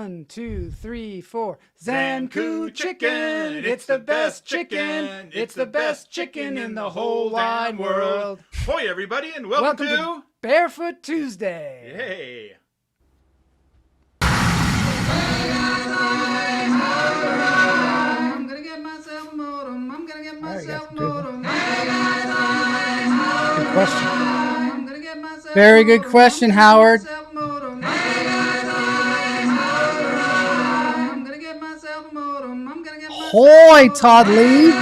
1, 2, 3, 4. Zanku chicken, it's the best chicken. It's the best chicken in the whole wide world. Hoi, everybody, and welcome to Barefoot Tuesday. Yay! I'm gonna get myself a modem. I'm gonna get myself a modem. Good question. Very good question, Howard. Hoi, Todd Lee.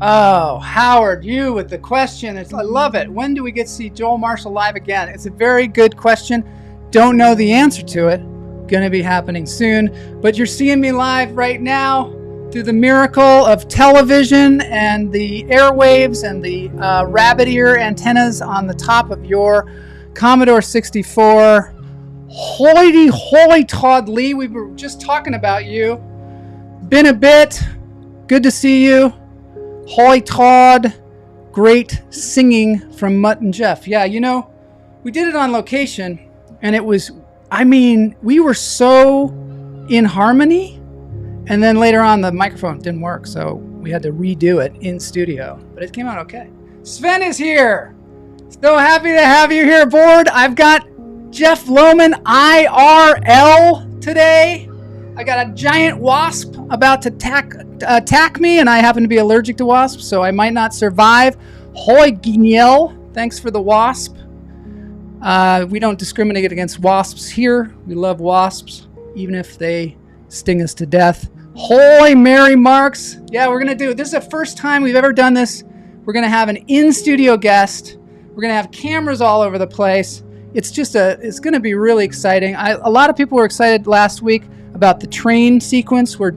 Oh, Howard, you with the question. I love it. When do we get to see Joel Marshall live again? It's a very good question. Don't know the answer to it. Going to be happening soon. But you're seeing me live right now through the miracle of television and the airwaves and the rabbit ear antennas on the top of your Commodore 64. Hoity holy Todd Lee, we were just talking about you. Been a bit. Good to see you. Holy Todd. Great singing from Mutt and Jeff. Yeah, you know, we did it on location and it was, we were so in harmony. And then later on the microphone didn't work, so we had to redo it in studio. But it came out okay. Sven is here. So happy to have you here aboard. I've got Jeff Lowman IRL today. I got a giant wasp about to attack me, and I happen to be allergic to wasps, so I might not survive. Hoi Guignel, thanks for the wasp. We don't discriminate against wasps here. We love wasps, even if they sting us to death. Hoi Mary Marks. Yeah, we're going to do it. This is the first time we've ever done this. We're going to have an in-studio guest. We're going to have cameras all over the place. It's going to be really exciting. A lot of people were excited last week about the train sequence where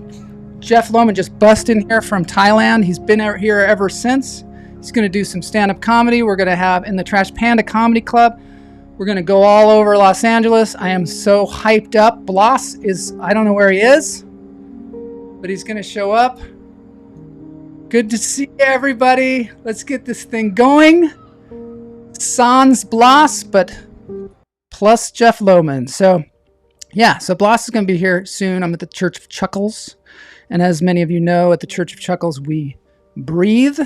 Jeff Lowman just bust in here from Thailand. He's been out here ever since. He's going to do some stand-up comedy. We're going to have in the Trash Panda Comedy Club. We're going to go all over Los Angeles. I am so hyped up. Bloss I don't know where he is, but he's going to show up. Good to see everybody. Let's get this thing going. Sans Bloss, but plus Jeff Lowman. So Bloss is going to be here soon. I'm at the Church of Chuckles. And as many of you know, at the Church of Chuckles, we breathe.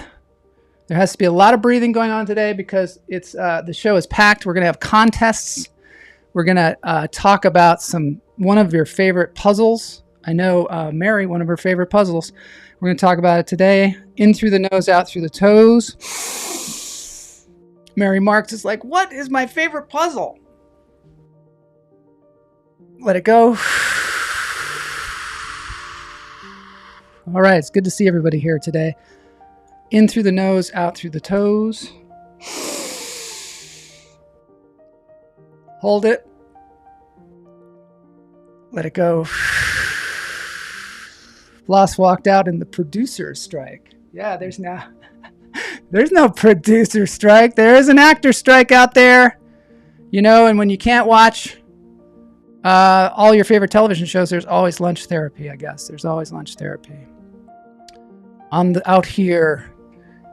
There has to be a lot of breathing going on today because it's the show is packed. We're going to have contests. We're going to talk about one of your favorite puzzles. I know Mary, one of her favorite puzzles. We're going to talk about it today. In through the nose, out through the toes. Mary Marks is like, what is my favorite puzzle? Let it go. All right, it's good to see everybody here today. In through the nose, out through the toes. Hold it. Let it go. Bloss walked out in the producer strike. Yeah, there's no producer strike. There is an actor strike out there. You know, and when you can't watch all your favorite television shows, there's always lunch therapy, I guess. There's always lunch therapy. Out here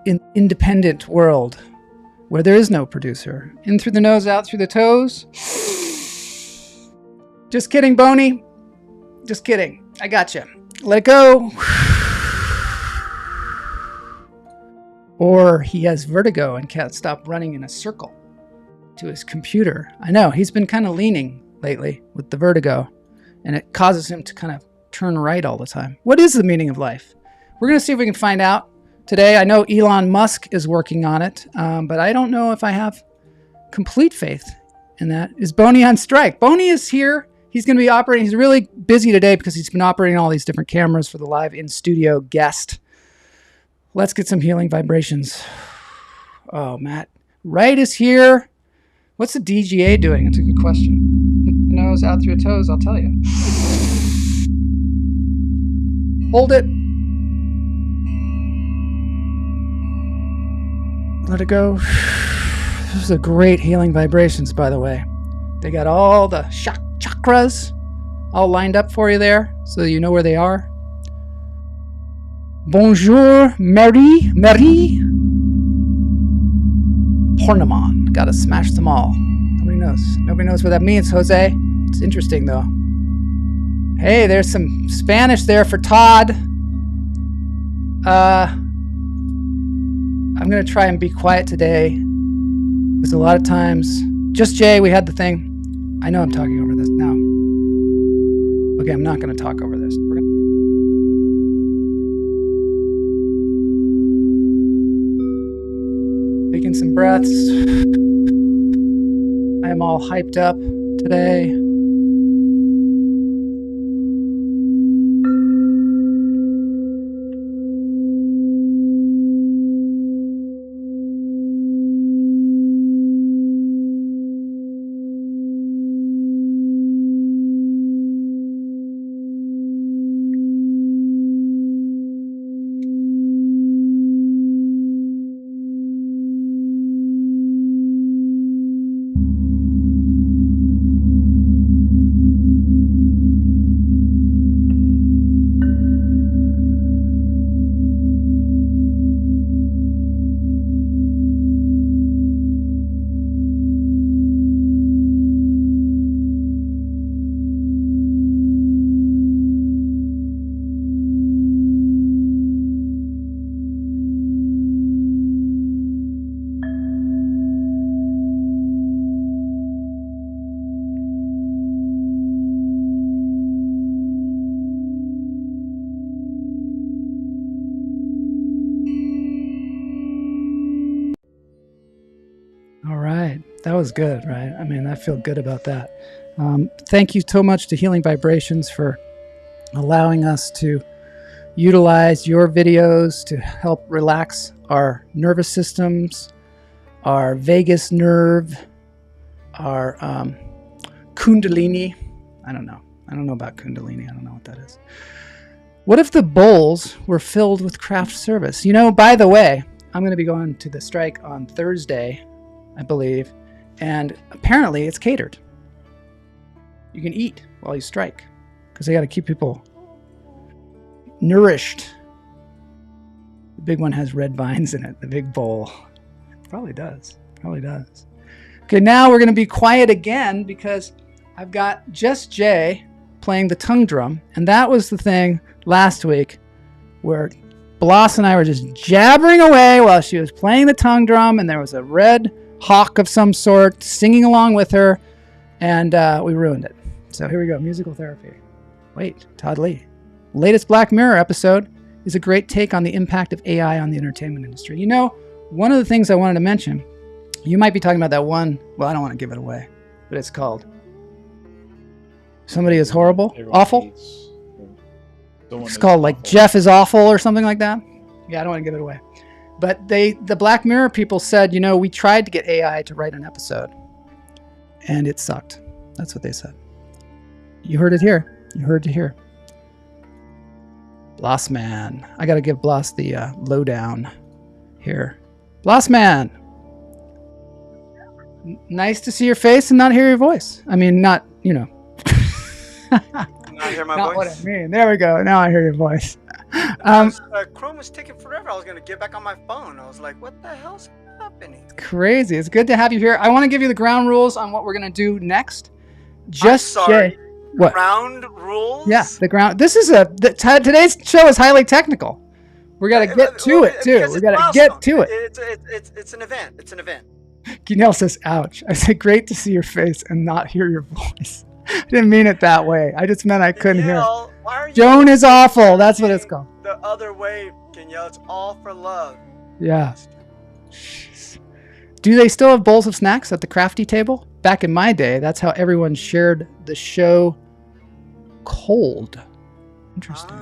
in independent world where there is no producer. In through the nose, out through the toes. Just kidding, Boney. Just kidding. I gotcha. Let it go. Or he has vertigo and can't stop running in a circle to his computer. I know, he's been kind of leaning lately with the vertigo, and it causes him to kind of turn right all the time. What is the meaning of life? We're going to see if we can find out today. I know Elon Musk is working on it, but I don't know if I have complete faith in that. Is Boney on strike? Boney is here. He's going to be operating. He's really busy today because he's been operating all these different cameras for the live in-studio guest. Let's get some healing vibrations. Oh, Matt. Wright is here. What's the DGA doing? It's a good question. Nose out through your toes, I'll tell you. Hold it. Let it go. This is a great healing vibrations, by the way. They got all the chakras all lined up for you there, so you know where they are. Bonjour, Marie. Horniman. Gotta smash them all. Nobody knows. Nobody knows what that means, Jose. It's interesting, though. Hey, there's some Spanish there for Todd. I'm going to try and be quiet today. Because a lot of times... Just Jay, we had the thing. I know I'm talking over this now. Okay, I'm not going to talk over this. We're gonna... Taking some breaths. I am all hyped up today. That was good, right? I mean, I feel good about that. Thank you so much to Healing Vibrations for allowing us to utilize your videos to help relax our nervous systems, our vagus nerve, our kundalini. I don't know about kundalini. I don't know what that is. What if the bowls were filled with craft service? You know, by the way, I'm going to be going to the strike on Thursday, I believe. And apparently it's catered. You can eat while you strike because they got to keep people nourished. The big one has red vines in it, the big bowl. Probably does. Okay, now we're going to be quiet again because I've got Just Jay playing the tongue drum. And that was the thing last week where Bloss and I were just jabbering away while she was playing the tongue drum, and there was a red hawk of some sort singing along with her, and we ruined it. So here we go, musical therapy. Wait, Todd Lee. Latest Black Mirror episode is a great take on the impact of AI on the entertainment industry. You know, one of the things I wanted to mention, you might be talking about that one, well, I don't want to give it away, but it's called Somebody is Horrible, Awful. It's called like Jeff is Awful or something like that. Yeah, I don't want to give it away. But the Black Mirror people said, you know, we tried to get AI to write an episode, and it sucked. That's what they said. You heard it here. You heard it here. Bloss Man. I got to give Bloss the lowdown here. Bloss Man. Nice to see your face and not hear your voice. I mean, not, you know. Not hear my not voice? what I mean. There we go. Now I hear your voice. Chrome was taking forever. I was going to get back on my phone. I was like, what the hell's happening? Crazy. It's good to have you here. I want to give you the ground rules on what we're going to do next. Just I'm sorry. What? Ground rules? Yeah, the ground. This is today's show is highly technical. We got to get to it too. We got to get to it. It's an event. It's an event. Guinel says, ouch. I said, great to see your face and not hear your voice. I didn't mean it that way. I just meant I couldn't hear. Why are you Joan is awful. That's what it's called. The other way, Guinel. It's all for love. Yeah. Jeez. Do they still have bowls of snacks at the crafty table? Back in my day, that's how everyone shared the show cold. Interesting.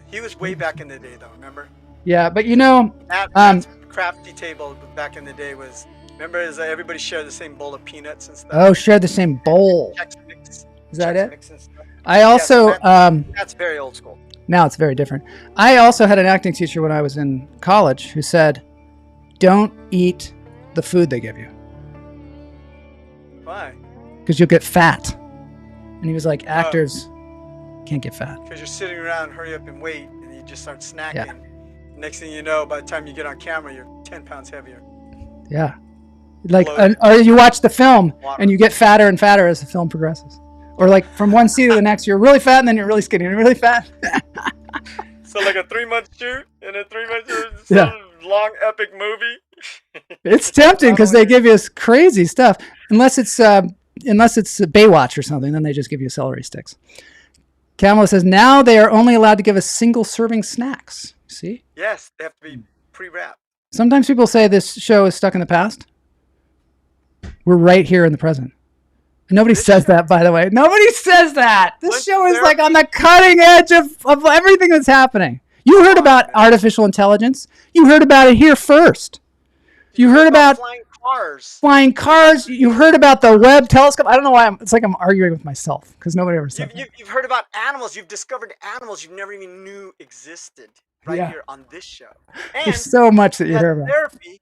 He was way back in the day, though. Remember? Yeah, but you know, that crafty table back in the day was. Remember, everybody shared the same bowl of peanuts and stuff. Oh, shared the same bowl. Mix, is that it? Mix and stuff. I also that's very old school. Now it's very different. I also had an acting teacher when I was in college who said, "Don't eat the food they give you." Why? Because you'll get fat. And he was like, actors can't get fat. Because you're sitting around, hurry up and wait, and you just start snacking. Yeah. Next thing you know, by the time you get on camera, you're 10 pounds heavier. Yeah. Like, bloated. or you watch the film Water. and you get fatter and fatter as the film progresses. Or like from one scene to the next, you're really fat and then you're really skinny and really fat. So like a 3-month shoot and a 3-month shoot, Yeah. some long epic movie. It's tempting because they give you this crazy stuff. Unless it's Baywatch or something, then they just give you celery sticks. Kamala says now they are only allowed to give us single serving snacks. See? Yes, they have to be pre-wrapped. Sometimes people say this show is stuck in the past. We're right here in the present. Nobody says that, by the way. Nobody says that. This show is like on the cutting edge of everything that's happening. You heard about artificial intelligence. You heard about it here first. You heard about flying cars. You heard about the Webb telescope. I don't know why it's like I'm arguing with myself because nobody ever said that. You've heard about animals. You've discovered animals you never even knew existed here on this show. And there's so much that you hear about. Therapy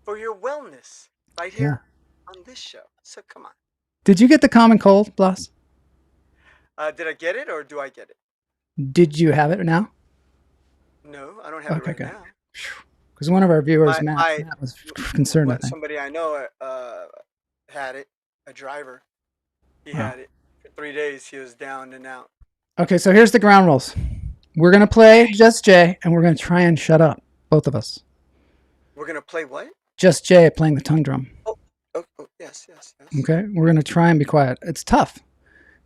for your wellness right here on this show. So come on. Did you get the common cold, Blas? Did I get it or do I get it? Did you have it now? No, I don't have it right now. Because one of our viewers, Matt, was concerned. I think. Somebody I know had it. A driver. He had it for 3 days. He was down and out. Okay, so here's the ground rules. We're gonna play Just Jay, and we're gonna try and shut up, both of us. We're gonna play what? Just Jay playing the tongue drum. Oh, yes. Okay, we're gonna try and be quiet. It's tough.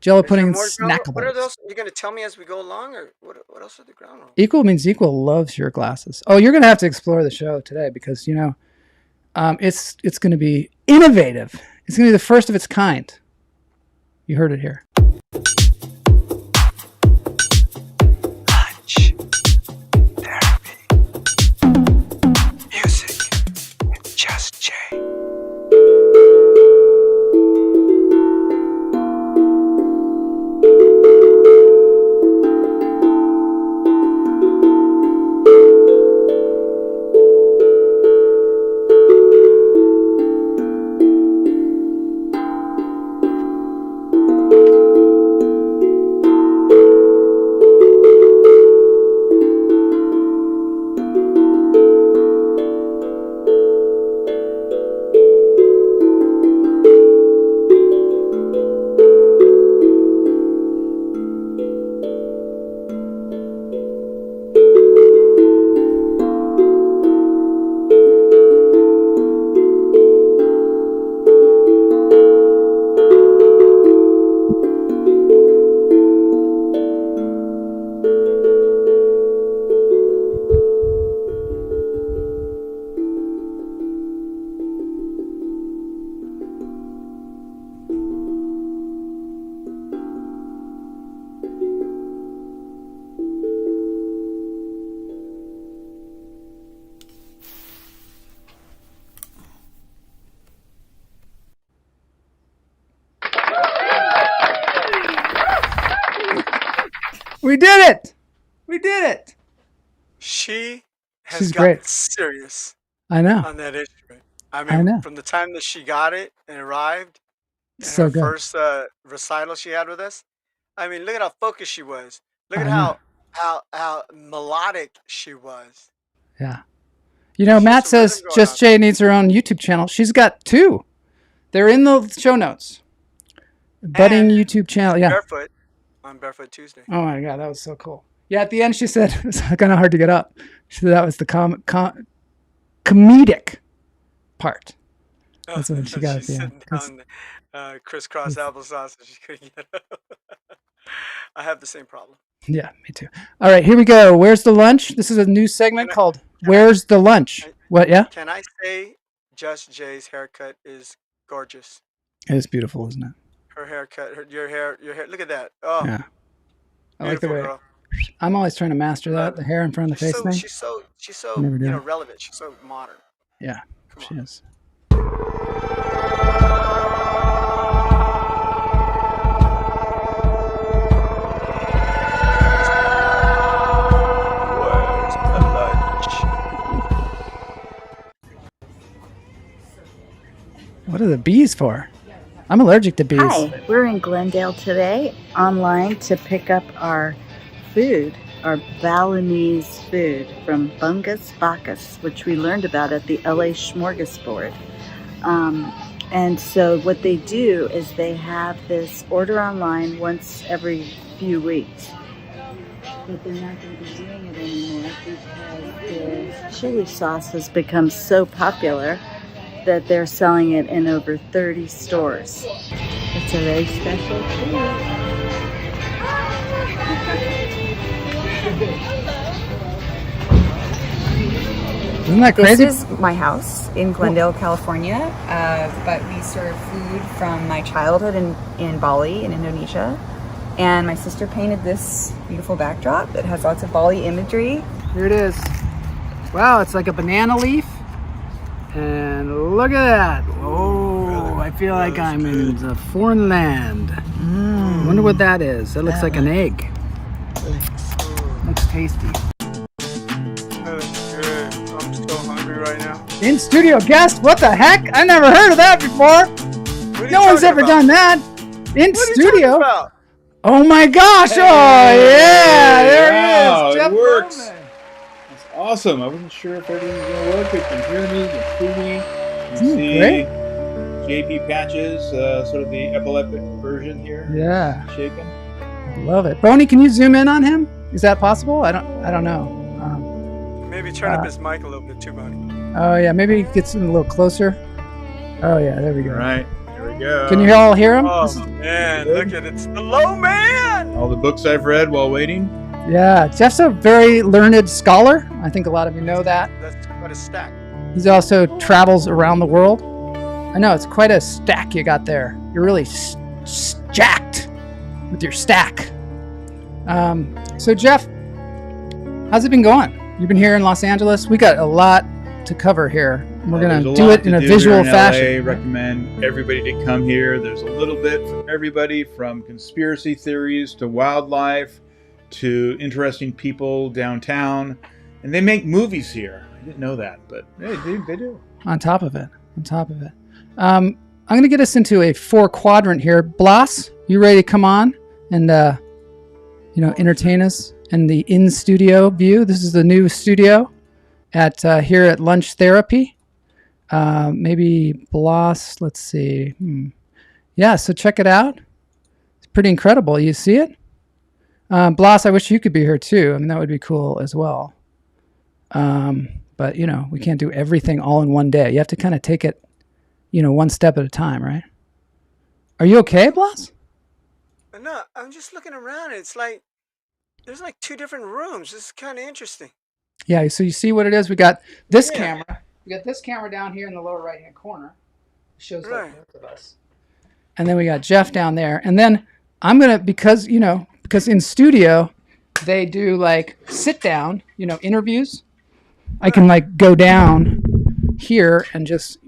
Jello pudding snackables. What are those? You're gonna tell me as we go along, or what else are the ground rules? Equal means equal loves your glasses. Oh, you're gonna have to explore the show today because it's gonna be innovative. It's gonna be the first of its kind. You heard it here. Lunch, therapy, music, and Just Jay. We did it! We did it! She's gotten great. Serious. I know. On that instrument. I mean, from the time that she got it and arrived, so her good. First recital she had with us. I mean, look at how focused she was. Look at how melodic she was. Yeah. Matt says Just Jay needs her own YouTube channel. She's got 2. They're in the show notes. Budding YouTube channel. Yeah. Barefoot on Barefoot Tuesday. Oh my God, that was so cool. Yeah, at the end she said it was kind of hard to get up. She said that was the comedic part. That's when she got at the end. Down, crisscross applesauce, and she couldn't get up. I have the same problem. Yeah, me too. All right, here we go. Where's the lunch? This is a new segment called Where's the Lunch? What? Yeah. Can I say Just Jay's haircut is gorgeous? It is beautiful, isn't it? Her haircut, your hair. Look at that. Oh, yeah. I like the way. Girl. I'm always trying to master that, the hair in front of the face thing. She's so relevant. She's so modern. Yeah, she is. Where's the lunch? What are the bees for? I'm allergic to bees. Hi, we're in Glendale today, online to pick up our food, our Balinese food from Bungus Bacchus, which we learned about at the LA Smorgasbord. And so what they do is they have this order online once every few weeks. But they're not going to be doing it anymore because their chili sauce has become so popular that they're selling it in over 30 stores. It's a very special treat. Isn't that crazy? This is my house in Glendale, California, but we serve food from my childhood in Bali, in Indonesia. And my sister painted this beautiful backdrop that has lots of Bali imagery. Here it is. Wow, it's like a banana leaf. And look at that. Whoa, I feel like I'm in a foreign land. I wonder what that is. That looks like an egg. Looks tasty. That's good. I'm so hungry right now. In studio guest? What the heck? I never heard of that before. What are you No one's talking ever about? done that. In What are you talking studio? about? Oh my gosh. Oh yeah. There wow, he is. Jeff it works. Lowman. That's awesome. I wasn't sure if everything was going to work. You can hear me, you can see me. You can see Great. JP Patches, sort of the epileptic version here. Yeah. Shaking. Love it. Boney, can you zoom in on him? Is that possible? I don't know. Maybe turn up his mic a little bit too, buddy. Oh yeah, maybe it gets him a little closer. Oh yeah, there we go. All right, here we go. Can you all hear him? Oh man, look at it. It's the low man. All the books I've read while waiting. Yeah, Jeff's a very learned scholar. I think a lot of you know that. That's quite a stack. He's also travels around the world. I know, it's quite a stack you got there. You're really jacked with your stack. So Jeff, how's it been going? You've been here in Los Angeles. We got a lot to cover here. We're There's gonna a do lot it in to a do visual here in fashion. LA. Recommend everybody to come here. There's a little bit for everybody, from conspiracy theories to wildlife to interesting people downtown. And they make movies here. I didn't know that, but they do. On top of it. I'm going to get us into a 4-quadrant here. Blas, you ready to come on and entertain us in the in-studio view? This is the new studio at here at Lunch Therapy. Maybe Blas, let's see. Yeah, so check it out. It's pretty incredible. You see it? Blas, I wish you could be here too. I mean, that would be cool as well. But, we can't do everything all in one day. You have to kind of take it, one step at a time, right? Are you okay, Blas? No, I'm just looking around. It's like there's like 2 different rooms. This is kind of interesting. Yeah, so you see what it is? We got this camera. We got this camera down here in the lower right-hand corner. It shows like both of us. And then we got Jeff down there. And then I'm going to, because in studio, they do like sit down, interviews. I can like go down here and just,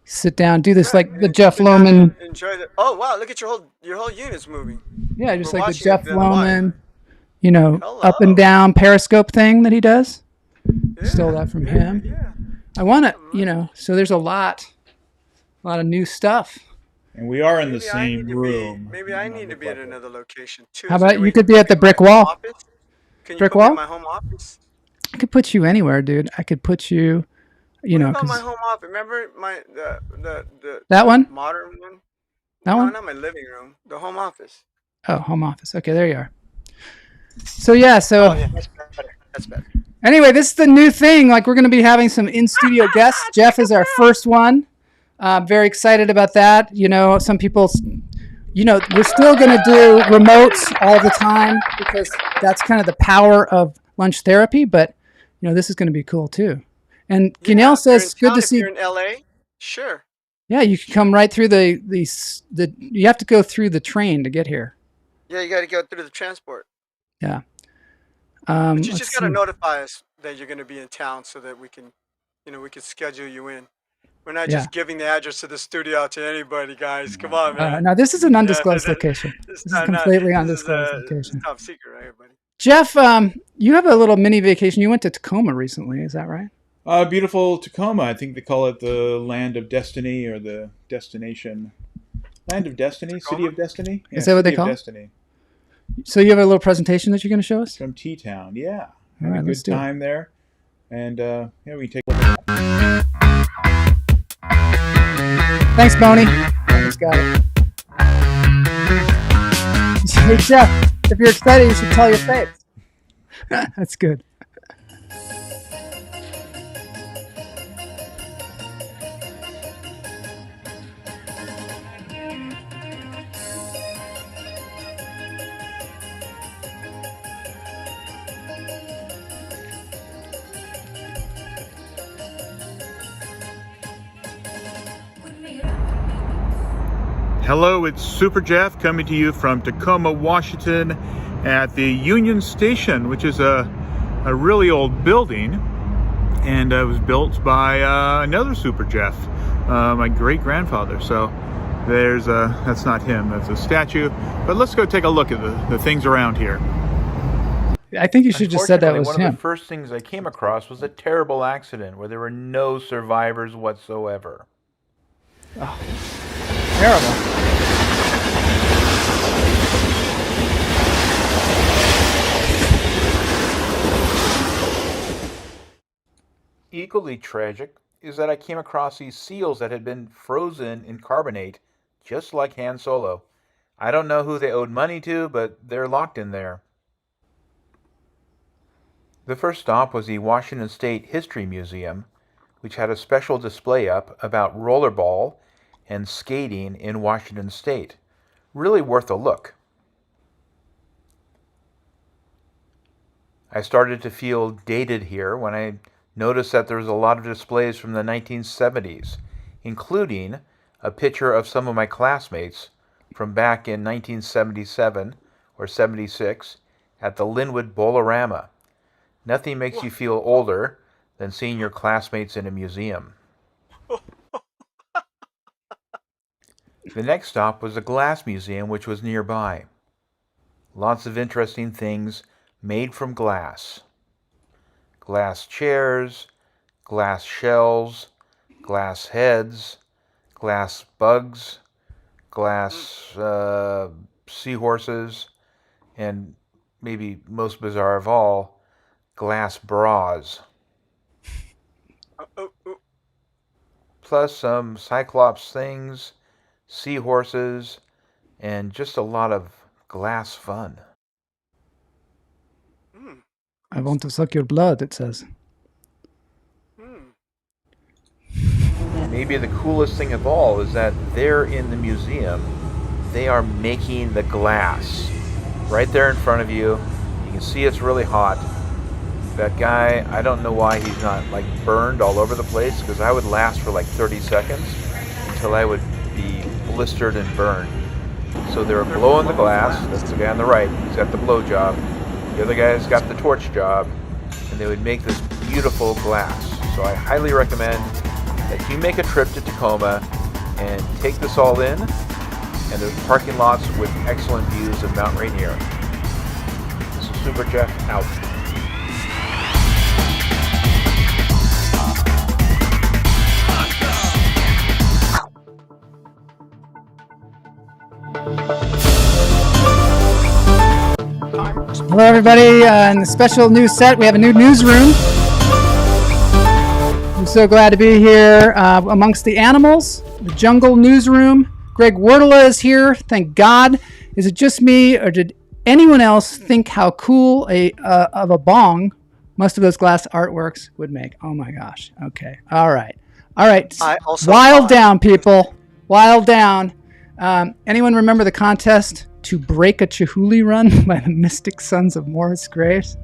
sit down, do this like the Jeff Lowman. Enjoy the. Oh wow! Look at your whole unit's moving. Yeah, just We're like the watching Jeff it the other Lowman, Hello. up and down periscope thing that he does. Yeah, Stole that from him. Yeah. I want to, so there's a lot of new stuff. And we are in the Maybe I same need to room. Maybe I need to be at another location too. How So about we you could be at the can brick my home wall? office? Can you Brick put me in wall? my home office? I could put you anywhere, dude. I could put you, What about 'cause my home office? Remember the that one? modern one? That No, one? not my living room. The home office. Oh, home office. Okay, there you are. So yeah, so Oh yeah, that's better. That's better. anyway, this is the new thing. Like we're going to be having some in-studio guests. Jeff is our first one. Very excited about that. Some people, we're still going to do remotes all the time because that's kind of the power of Lunch Therapy. But, this is going to be cool too. And Yeah, Kenyel if you're says, in good town, to if see. you're in LA, sure. Yeah, you can come right through the you have to go through the train to get here. Yeah, you got to go through the transport. Yeah. But you let's just got to see. notify us that you're going to be in town so that we can, we can schedule you in. We're not Yeah. just giving the address to the studio out to anybody, guys. Come on, man. Now this is an undisclosed location. This This is completely undisclosed location. Top secret, right, everybody? Jeff, you have a little mini vacation. You went to Tacoma recently, is that right? Beautiful Tacoma. I think they call it the land of destiny, or the destination. Land of Destiny? Tacoma? City of Destiny? Is that what they City of call it? Destiny. So you have a little presentation that you're going to show us? From T-Town, yeah. All Had right, a let's good do it. time there. And, we can take a look at that. Thanks, Boney. Thanks, got it. Hey, Jeff, if you're excited, you should tell your face. That's good. Hello, it's Super Jeff coming to you from Tacoma, Washington at the Union Station, which is a really old building, and it was built by another Super Jeff, my great-grandfather. So there's that's not him, that's a statue. But let's go take a look at the things around here. I think you should just said that was one him. of the first things I came across was a terrible accident where there were no survivors whatsoever. Oh, terrible. Equally tragic is that I came across these seals that had been frozen in carbonate, just like Han Solo. I don't know who they owed money to, but they're locked in there. The first stop was the Washington State History Museum, which had a special display up about rollerball and skating in Washington State. Really worth a look. I started to feel dated here when I noticed that there was a lot of displays from the 1970s, including a picture of some of my classmates from back in 1977 or 76 at the Linwood Bolorama. Nothing makes you feel older than seeing your classmates in a museum. The next stop was the Glass Museum, which was nearby. Lots of interesting things made from glass. Glass chairs, glass shells, glass heads, glass bugs, glass seahorses, and maybe most bizarre of all, glass bras. Plus some Cyclops things, seahorses, and just a lot of glass fun. I want to suck your blood, it says. Maybe the coolest thing of all is that there in the museum, they are making the glass. Right there in front of you. You can see it's really hot. That guy, I don't know why he's not like burned all over the place, because I would last for like 30 seconds until I would be blistered and burned. So they're blowing the glass. That's the guy on the right. He's got the blow job. The other guy's got the torch job. And they would make this beautiful glass. So I highly recommend that you make a trip to Tacoma and take this all in. And there's parking lots with excellent views of Mount Rainier. This is Super Jeff out. Hello, everybody. In the special news set, we have a new newsroom. I'm so glad to be here amongst the animals, the jungle newsroom. Greg Wordle is here. Thank God. Is it just me, or did anyone else think how cool of a bong most of those glass artworks would make? Oh my gosh. Okay. All right. I also Wild thought- down, people. Wild down. Anyone remember the contest to break a Chihuly run by the Mystic Sons of Morris Grace?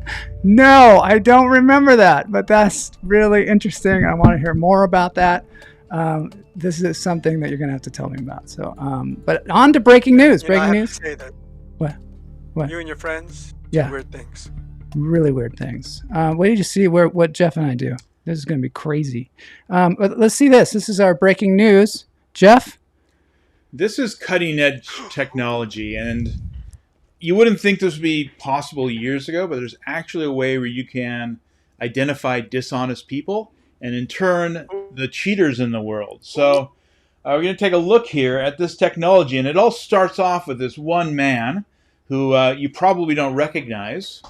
No, I don't remember that, but that's really interesting. I want to hear more about that. This is something that you're going to have to tell me about. So, but on to breaking news. You know, I Breaking have news. to say that What? you and your friends do Yeah. weird things. Really weird things. Wait till you see what Jeff and I do. This is going to be crazy. But let's see this. This is our breaking news. Jeff? This is cutting edge technology, and you wouldn't think this would be possible years ago, but there's actually a way where you can identify dishonest people and in turn the cheaters in the world. So we're going to take a look here at this technology, and it all starts off with this one man who you probably don't recognize.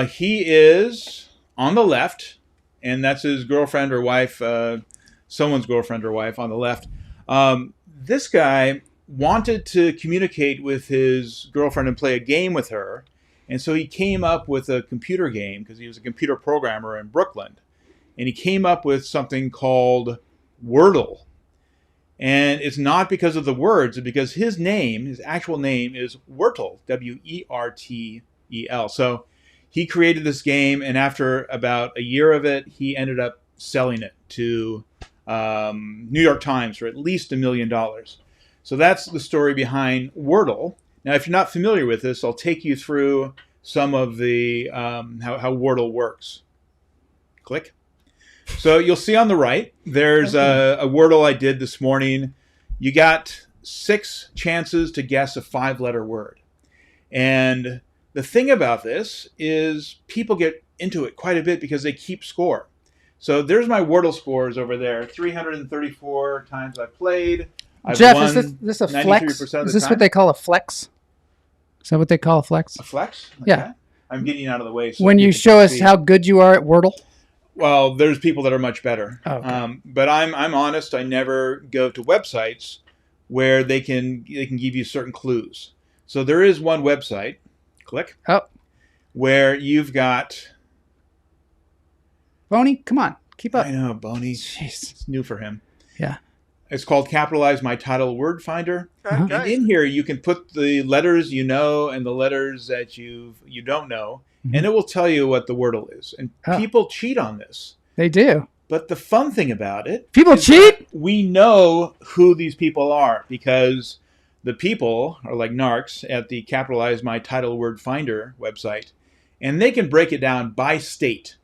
He is on the left, and that's his girlfriend or wife, someone's girlfriend or wife on the left. This guy wanted to communicate with his girlfriend and play a game with her. And so he came up with a computer game because he was a computer programmer in Brooklyn. And he came up with something called Wordle. And it's not because of the words, it's because his name, his actual name is Wordle, Wertel. So he created this game, and after about a year of it, he ended up selling it to New York Times for at least $1 million. So that's the story behind Wordle. Now, if you're not familiar with this, I'll take you through some of the how Wordle works. Click. So you'll see on the right, there's a Wordle I did this morning. You got 6 chances to guess a 5-letter word. And the thing about this is people get into it quite a bit because they keep score. So there's my Wordle scores over there. 334 times I've played. I've Jeff, won is this a flex? 93% of the Is this time. what they call a flex? Is that what they call a flex? A flex? Okay. Yeah. I'm getting out of the way. So When you people show can us see. how good you are at Wordle? Well, there's people that are much better. Oh, okay. But I'm honest. I never go to websites where they can give you certain clues. So there is one website, click, where you've got. Boney, come on. Keep up. I know, Boney. Jeez. It's new for him. Yeah. It's called Capitalize My Title Word Finder. Okay, And guys. in here, you can put the letters you know and the letters that you don't know, and it will tell you what the Wordle is. And people cheat on this. They do. But the fun thing about it, People cheat? we know who these people are because the people are like narcs at the Capitalize My Title Word Finder website, and they can break it down by state.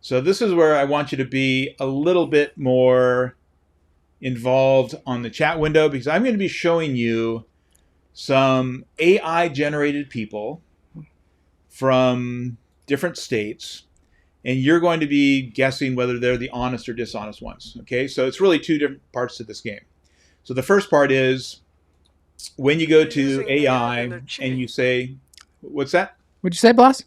So this is where I want you to be a little bit more involved on the chat window because I'm going to be showing you some AI-generated people from different states, and you're going to be guessing whether they're the honest or dishonest ones. Okay, so it's really 2 different parts to this game. So the first part is when you go They're to using AI and they're and cheating. you say, what's that? What'd you say, boss?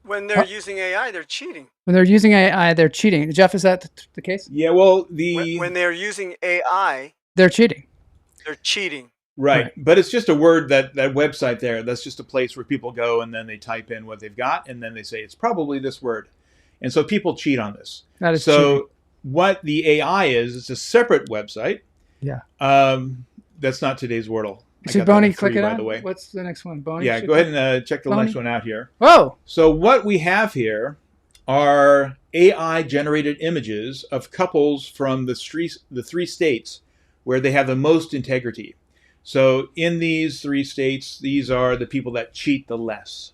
When they're using AI, they're cheating. When they're using AI, they're cheating. Jeff, is that the case? Yeah, well, When they're using AI, They're cheating. they're cheating. Right. But it's just a word that website there. That's just a place where people go and then they type in what they've got and then they say it's probably this word. And so people cheat on this. That is so cheating. what the AI is, it's a separate website. Yeah. That's not today's Wordle. I Should got that Boney in free, click it by on? the way. What's the next one? Boney? Yeah, should go ahead click- and check the Boney? next one out here. Whoa! So what we have here are AI-generated images of couples from the 3 states where they have the most integrity. So in these 3 states, these are the people that cheat the less.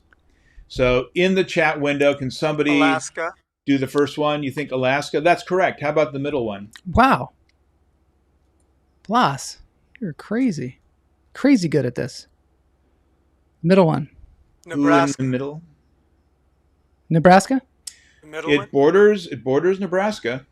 So in the chat window, can somebody Alaska. do the first one? You think Alaska? That's correct. How about the middle one? Wow. Blas, you're crazy. Crazy good at this. Middle one. Nebraska. Who in the middle? Nebraska? The middle one. It borders Nebraska.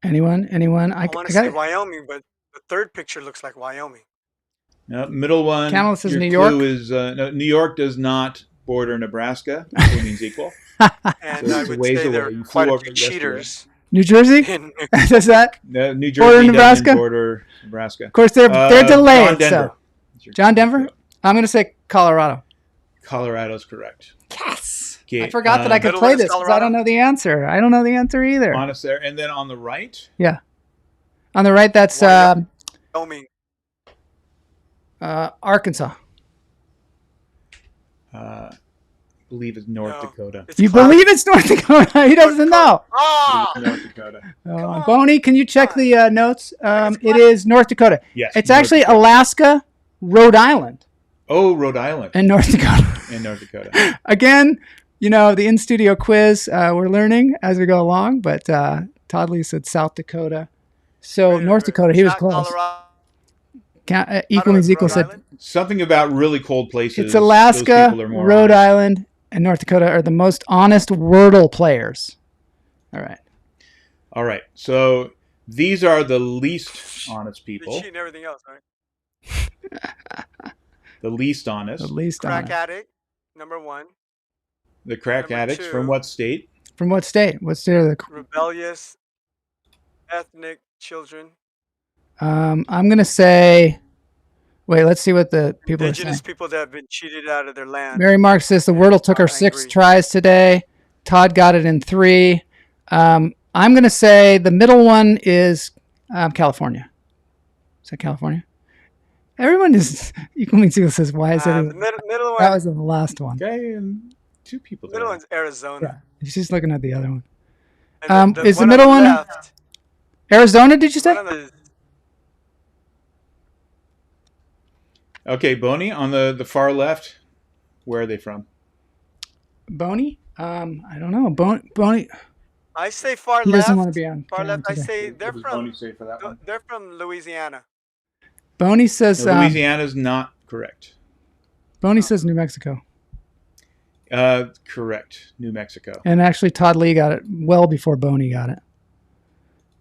Anyone? I want to got say it. Wyoming, but the third picture looks like Wyoming. No, middle one. Camel says your New clue York? is no, New York does not border Nebraska. Equal means equal. And So I it's a would ways say away. there are You quite flew a over few it yesterday. cheaters. New Jersey? In, Does that? No, New Border Jersey Nebraska? doesn't border Nebraska. Of course, they're delayed. John Denver. So. John Denver? I'm going to say Colorado. Colorado's correct. Yes. Okay, I forgot that I could Middle play one is this because I Colorado? don't know the answer. I don't know the answer either. Honest there. And then on the right, Yeah. On the right, that's Wyoming. Arkansas. I believe it's North No. Dakota. It's You cloudy. believe it's North Dakota? He doesn't know. Ah! North Dakota. Boney, can you check the notes? It is North Dakota. Yes. It's North actually Dakota. Alaska, Rhode Island, Oh, Rhode Island and North Dakota. and North Dakota. Again, the in-studio quiz, we're learning as we go along, but Todd Lee said South Dakota. So North Dakota, he was Not close. Colorado. Equal means equal Rhode said Island? Something about really cold places. it's those Alaska, people are more Rhode honest. Island, and North Dakota are the most honest Wordle players. All right. All right. So these are the least honest They people. cheat and everything else, right? The least honest. The least Crack honest. addict, number 1. The crack Number addicts 2. from what state? From what state? What state are the? Rebellious ethnic children. I'm gonna say. Wait, let's see what the people are saying. Indigenous people that have been cheated out of their land. Mary Mark says the Wordle took her 6 tries today. Todd got it in 3. I'm going to say the middle one is California. Is that California? Everyone is. Equal says, "Why is everyone?" The middle one. That was in the last one. Okay, and 2 people. The middle one's Arizona. Yeah, she's looking at the other one. And Is the one middle on the one left, Arizona? Did you say? one on the- Okay, Boney on the far left. Where are they from? Boney? I don't know. Boney. I say far He left. doesn't want to be on Far camera left. I today. say What they're does from. Boney say for that one? They're from Louisiana. Boney says. No, Louisiana's not correct. Boney says New Mexico. Correct. New Mexico. And actually, Todd Lee got it well before Boney got it.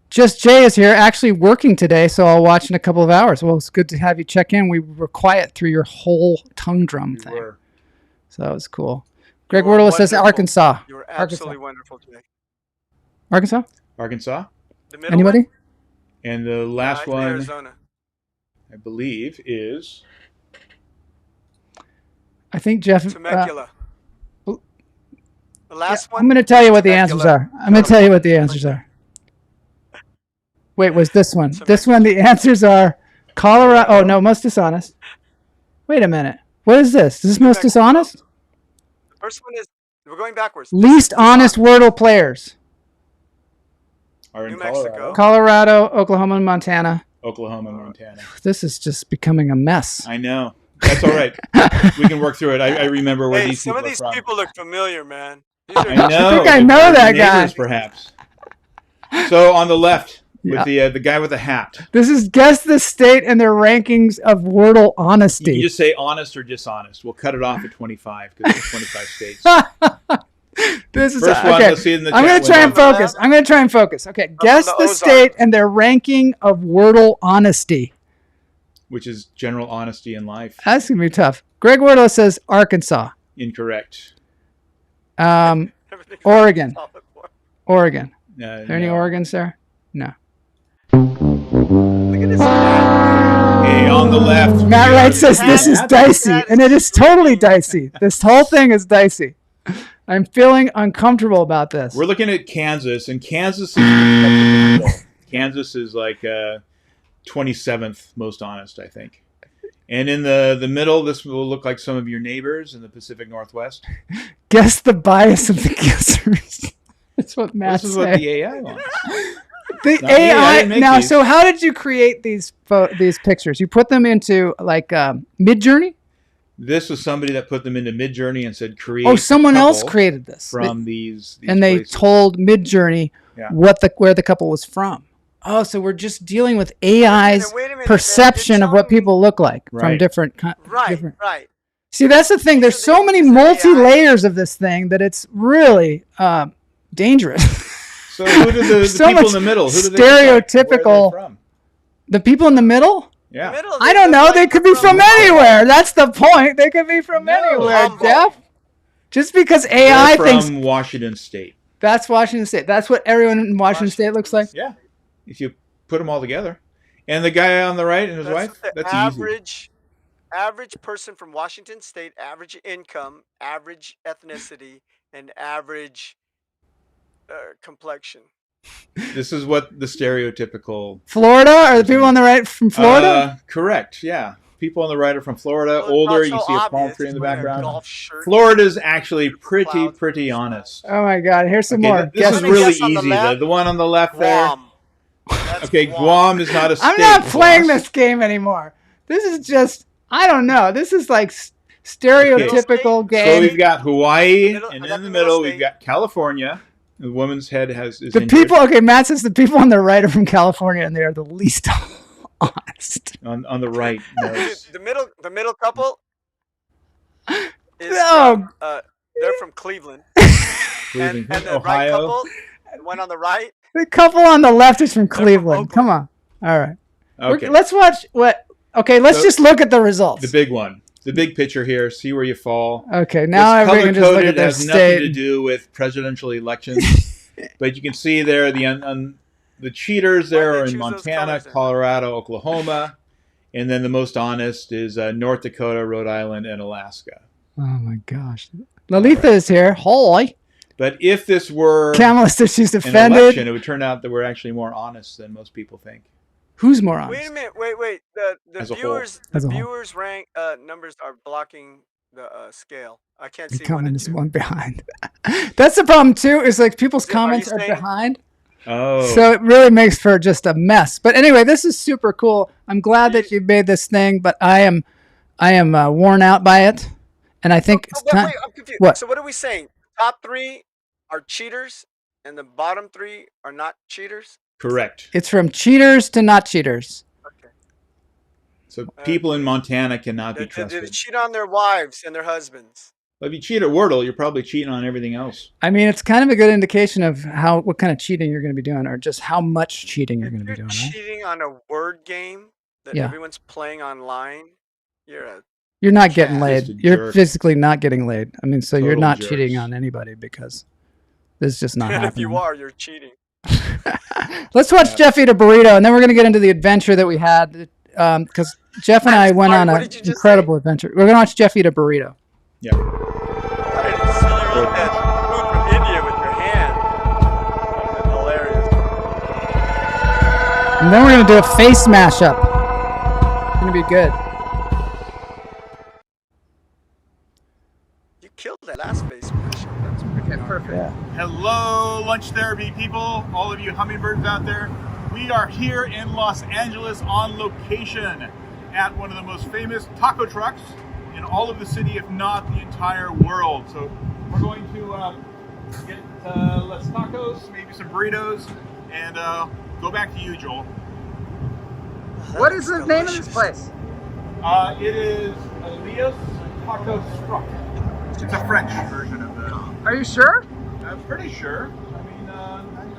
Just Jay is here, actually working today, so I'll watch in a couple of hours. Well, it's good to have you check in. We were quiet through your whole tongue drum thing. Were. So that was cool. Greg You were Wordle says wonderful. Arkansas. You were Arkansas. absolutely wonderful today. Arkansas? Arkansas. The middle Anybody? one? And the last I say one, Arizona. I believe, is I think Jeff. Temecula. The last one. I'm going to tell you what the Temecula. answers are. I'm going to tell you what the answers are. Wait, was this one? This one, the answers are Colorado. Oh, no, most dishonest. Wait a minute. What is this? Is this most dishonest? The first one is. We're going backwards. Least honest Wordle players. are in New Colorado, Mexico. Colorado, Oklahoma, and Montana. Oklahoma, Montana. This is just becoming a mess. I know. That's all right. We can work through it. I remember where Hey, these some people of these are from. people look familiar, man. These are I know. I think I They're know that guy. neighbors, perhaps. So on the left, with Yeah. the guy with the hat. This is guess the state and their rankings of Wordle You can honesty. just say honest or dishonest. We'll cut it off at 25 because there's 25 states. This is First one, okay. let's see in the I'm chat going to try and window. focus. I'm going to try and focus. Okay, guess the the Ozarks. state and their ranking of Wordle honesty. Which is general honesty in life. That's going to be tough. Greg Wordle says Arkansas. Incorrect. Oregon. Solid for- Oregon. Are there any No. Oregons there? No. Look at this. Hey, on the left. Matt Wright says That- this is that- dicey, that is and it is totally freaking- dicey. This whole thing is dicey. I'm feeling uncomfortable about this. We're looking at Kansas, and Kansas is Kansas is like 27th most honest, I think. And in the middle, this will look like some of your neighbors in the Pacific Northwest. Guess the bias of the guessers. That's what Matt This is said. what the AI wants. The Not me, I AI didn't make now. these. So how did you create these pictures? You put them into like Midjourney? This was somebody that put them into Midjourney and said create. Oh, someone a else couple created this, from these and they places. told Midjourney Yeah. where the couple was from. Oh, so we're just dealing with AI's Wait a minute, perception they're of what telling me- people look like from Right. different. Right, different. right. See, that's the thing. There's so many These are AI. multi-layers of this thing that it's really dangerous. So who do the So people much in the middle? Who do they look like? Where are they stereotypical- from? The people in the middle? Yeah. Middle, I don't look know. like They could they're be from anywhere. That's the point. They could be from No. anywhere, Humble. Jeff. Just because AI They're thinks from Washington State. that's Washington State. That's what everyone in Washington State looks like. Yeah. If you put them all together. And the guy on the right and his That's wife? what the That's easy. average person from Washington State, average income, average ethnicity, and average complexion. This is what the stereotypical... Florida? Are the people on the right from Florida? Correct, yeah. People on the right are from Florida. Well, it's Older, not you so see a palm obvious. tree in the It's wearing a background. golf shirt. Florida's actually Clouds. pretty honest. Oh my God! Here's some Okay, more. this Guess is Wanna really guess on the easy. left? The one on the left there. Guam. That's Okay, Guam is not a state. I'm not playing boss. this game anymore. This is just, I don't know. This is like stereotypical So game. we've got Hawaii, The middle- and I got in the the middle middle state. we've got California. The woman's head is The injured. people, okay, Matt says the people on the right are from California and they are the least honest. on the right. No. The middle couple is No. they're from Cleveland. Cleveland, And the right Ohio. couple, the one on the right, The couple on the left is from from Cleveland. Oakland. Come on. All right. Okay. Let's watch what, okay, let's So- just look at the results. The big one. the big picture here. See where you fall. Okay, now everybody can just look at their has nothing to state. do with presidential elections. But you can see there the cheaters there are in Montana, Colorado, Oklahoma. And then the most honest is North Dakota, Rhode Island, and Alaska. Oh my gosh. Lalitha is here. Hi. But if this were Kamala says she's an offended. election, it would turn out that we're actually more honest than most people think. Who's more honest? Wait a minute. Wait. The As a viewers As a whole. viewers rank numbers are blocking the scale. I can't see Comment one. is one behind. That's the problem too. Is like people's comments are saying- behind. Oh. So it really makes for just a mess. But anyway, this is super cool. I'm glad that you made this thing, but I am worn out by it, and I think it's time. Wait, I'm confused. What? So what are we saying? Top 3 are cheaters, and the bottom 3 are not cheaters. Correct. It's from cheaters to not cheaters. Okay. So people in Montana cannot be They trusted. cheat on their wives and their husbands. Well, if you cheat at Wordle, you're probably cheating on everything else. I mean, it's kind of a good indication of what kind of cheating you're going to be doing, or just how much cheating you're going to be If doing. you're Right? cheating on a word game that Yeah. everyone's playing online, you're You're not getting Yeah. laid. Just a You're jerk. physically not getting laid. I mean, so you're Total not jerks. cheating on anybody because this is just not and happening. if you are, you're cheating. Let's watch Jeff eat a burrito, and then we're going to get into the adventure that we had because Jeff and I went sorry, on what an did you just incredible adventure. We're going to watch Jeff eat a burrito. Yeah. Why did you silly eat that food from India with your hand? That's hilarious. And then we're going to do a face mashup. It's going to be good. You killed that last face mashup. That's pretty Perfect. Yeah. Hello, lunch therapy people, all of you hummingbirds out there. We are here in Los Angeles on location at one of the most famous taco trucks in all of the city, if not the entire world. So we're going to get less tacos, maybe some burritos, and go back to you, Joel. What is the name of this place? It is Elias Taco Struck. It's a French version of the... Are you sure? I'm pretty sure. I mean,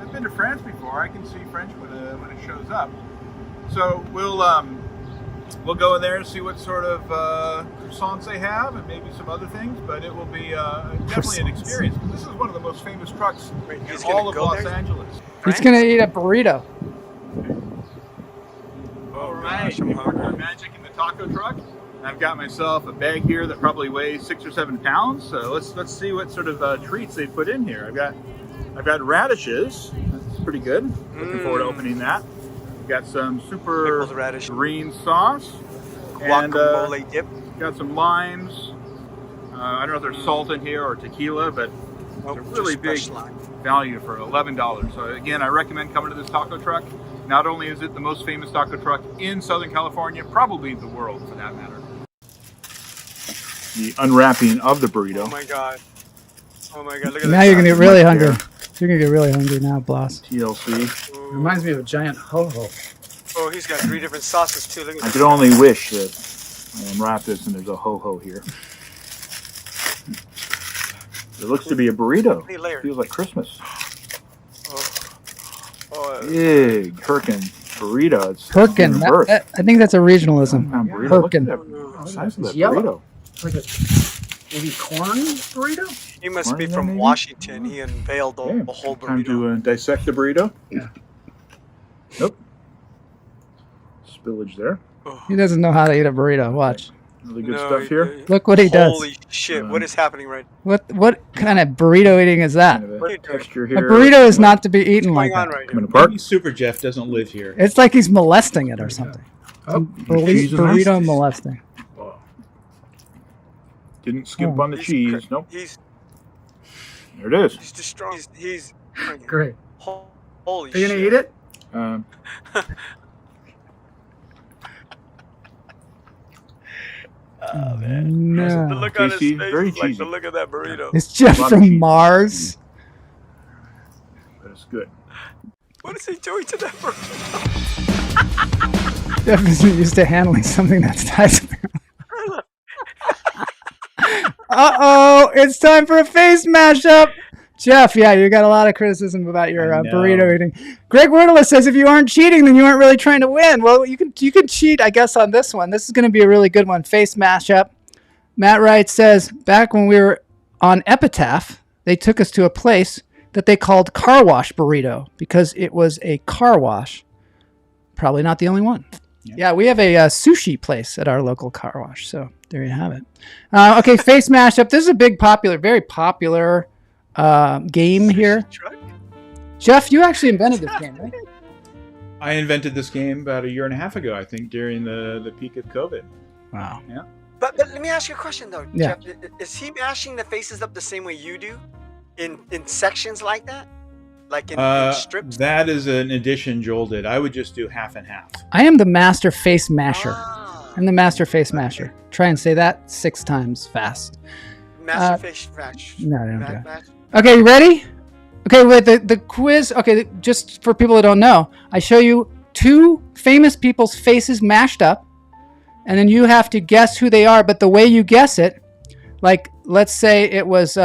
I've been to France before. I can see French when it shows up. So we'll go in there and see what sort of croissants they have, and maybe some other things. But it will be definitely an experience. This is one of the most famous trucks in all of Los Angeles. He's going to eat a burrito. All right, we're magic in the taco truck. I've got myself a bag here that probably weighs 6 or 7 pounds. So let's see what sort of treats they put in here. I've got radishes. That's pretty good. Looking forward to opening that. We've got some super Pickled radish. green sauce. Guacamole dip. Got some limes. I don't know if there's salt in here or tequila, but Nope, it's a really just big fresh lime. value for $11. So again, I recommend coming to this taco truck. Not only is it the most famous taco truck in Southern California, probably the world for that matter. The unwrapping of the burrito. Oh my god. Oh my god, look at Now that. you're going to get really Right hungry. there. You're going to get really hungry now, Bloss. TLC. Ooh. Reminds me of a giant ho-ho. Oh, he's got 3 different sauces too. Look at I that. could only wish that I unwrap this and there's a ho-ho here. It looks to be a burrito. Hey, layer. Feels like Christmas. Oh, Big Herkin burrito. It's Perkin. in reverse. I think that's a regionalism. Burrito. Look at Perkin. that size of that Yellow. burrito. Like a maybe corn burrito? he must be Corn, from maybe? Washington. He unveiled the Okay, whole time burrito. to dissect the burrito. Yeah. Nope. Spillage there. He doesn't know how to eat a burrito. Watch. Really good No, stuff here. Look what he does. Holy shit, what is happening right What kind of burrito eating is that? Kind of What are a you doing? texture A here. burrito is not to be eaten going like on that. right Coming here? apart. Maybe Super Jeff doesn't live here. It's like he's molesting it or something. cheese is nice. Burrito molesting. Didn't skip Oh. on the cheese. Nope. He's There it is. destroying. He's Great. Holy Are you shit. gonna eat it? Um, Oh man. The No. look on his Tasty, face very is like cheesy. the look of that burrito. It's Jeff A lot of from cheese. Mars. but it's good. What is he doing to that burrito? Jeff isn't used to handling something that's nice. Uh-oh, it's time for a face mashup. Jeff, yeah, you got a lot of criticism about your I know. burrito eating. Greg Wordle says if you aren't cheating, then you aren't really trying to win. Well, you can cheat, I guess, on this one. This is going to be a really good one. Face mashup. Matt Wright says, back when we were on Epitaph, they took us to a place that they called Car Wash Burrito because it was a car wash. Probably not the only one. Yeah, we have a sushi place at our local car wash. So there you have it. Okay, face mashup. This is a very popular game here. Jeff, you actually invented this game, right? I invented this game about 1.5 years ago, I think, during the peak of COVID. Wow. Yeah. But let me ask you a question though, Yeah. Jeff. Is he mashing the faces up the same way you do, in sections like that, like in strips? That is an addition Joel did. I would just do half and half. I am the master face masher. Ah, I'm the master face masher. Try and say that 6 times fast. master face match. No, I don't do it. Match. Okay, you ready? Okay, wait, the quiz. Okay, just for people that don't know, I show you 2 famous people's faces mashed up, and then you have to guess who they are. But the way you guess it, like let's say it was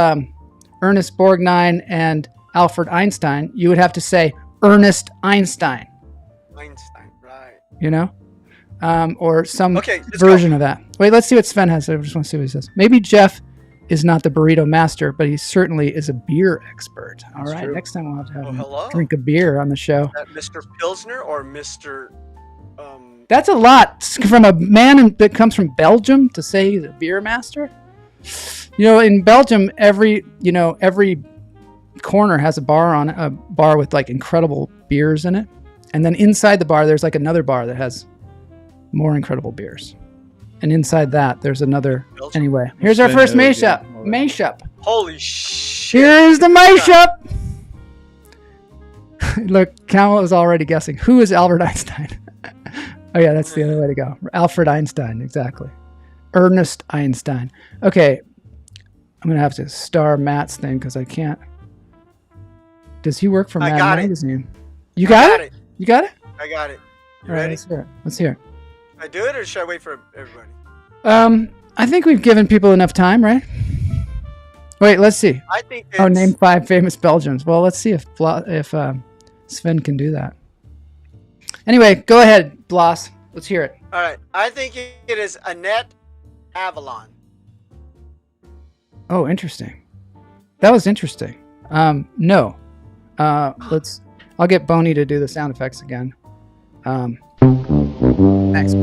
Ernest Borgnine and Alfred Einstein, you would have to say Ernest Einstein. Einstein, right? You know, or some Okay, let's version of that. Wait, let's see what Sven has. I just want to see what he says. Maybe Jeff is not the burrito master, but he certainly is a beer expert. All That's right, true. next time we'll have to have him hello. drink a beer on the show. Mr. Pilsner or Mr. That's a lot from a man that comes from Belgium to say he's a beer master. You know, in Belgium, every corner has a bar with like incredible beers in it, and then inside the bar there's like another bar that has more incredible beers, and inside that there's another. Belgium? Anyway, here's our Sven first knows, yeah. mashup. Mashup. Holy shit! Here's the mashup. Look, Camel is already guessing. Who is Albert Einstein? Oh yeah, that's the other way to go. Alfred Einstein, exactly. Ernest Einstein. Okay, I'm gonna have to star Matt's thing because I can't. Does he work for I Mad got it. Magazine? You got it? You got it? I got it. You All right, ready? let's hear it. Let's hear it. Should I do it or should I wait for everybody? I think we've given people enough time, right? Wait, let's see. I think it's... Oh, name 5 famous Belgians. Well, let's see if Sven can do that. Anyway, go ahead, Blas. Let's hear it. All right. I think it is Annette Avalon. Oh, interesting. That was interesting. No. I'll get Boney to do the sound effects again. Thanks.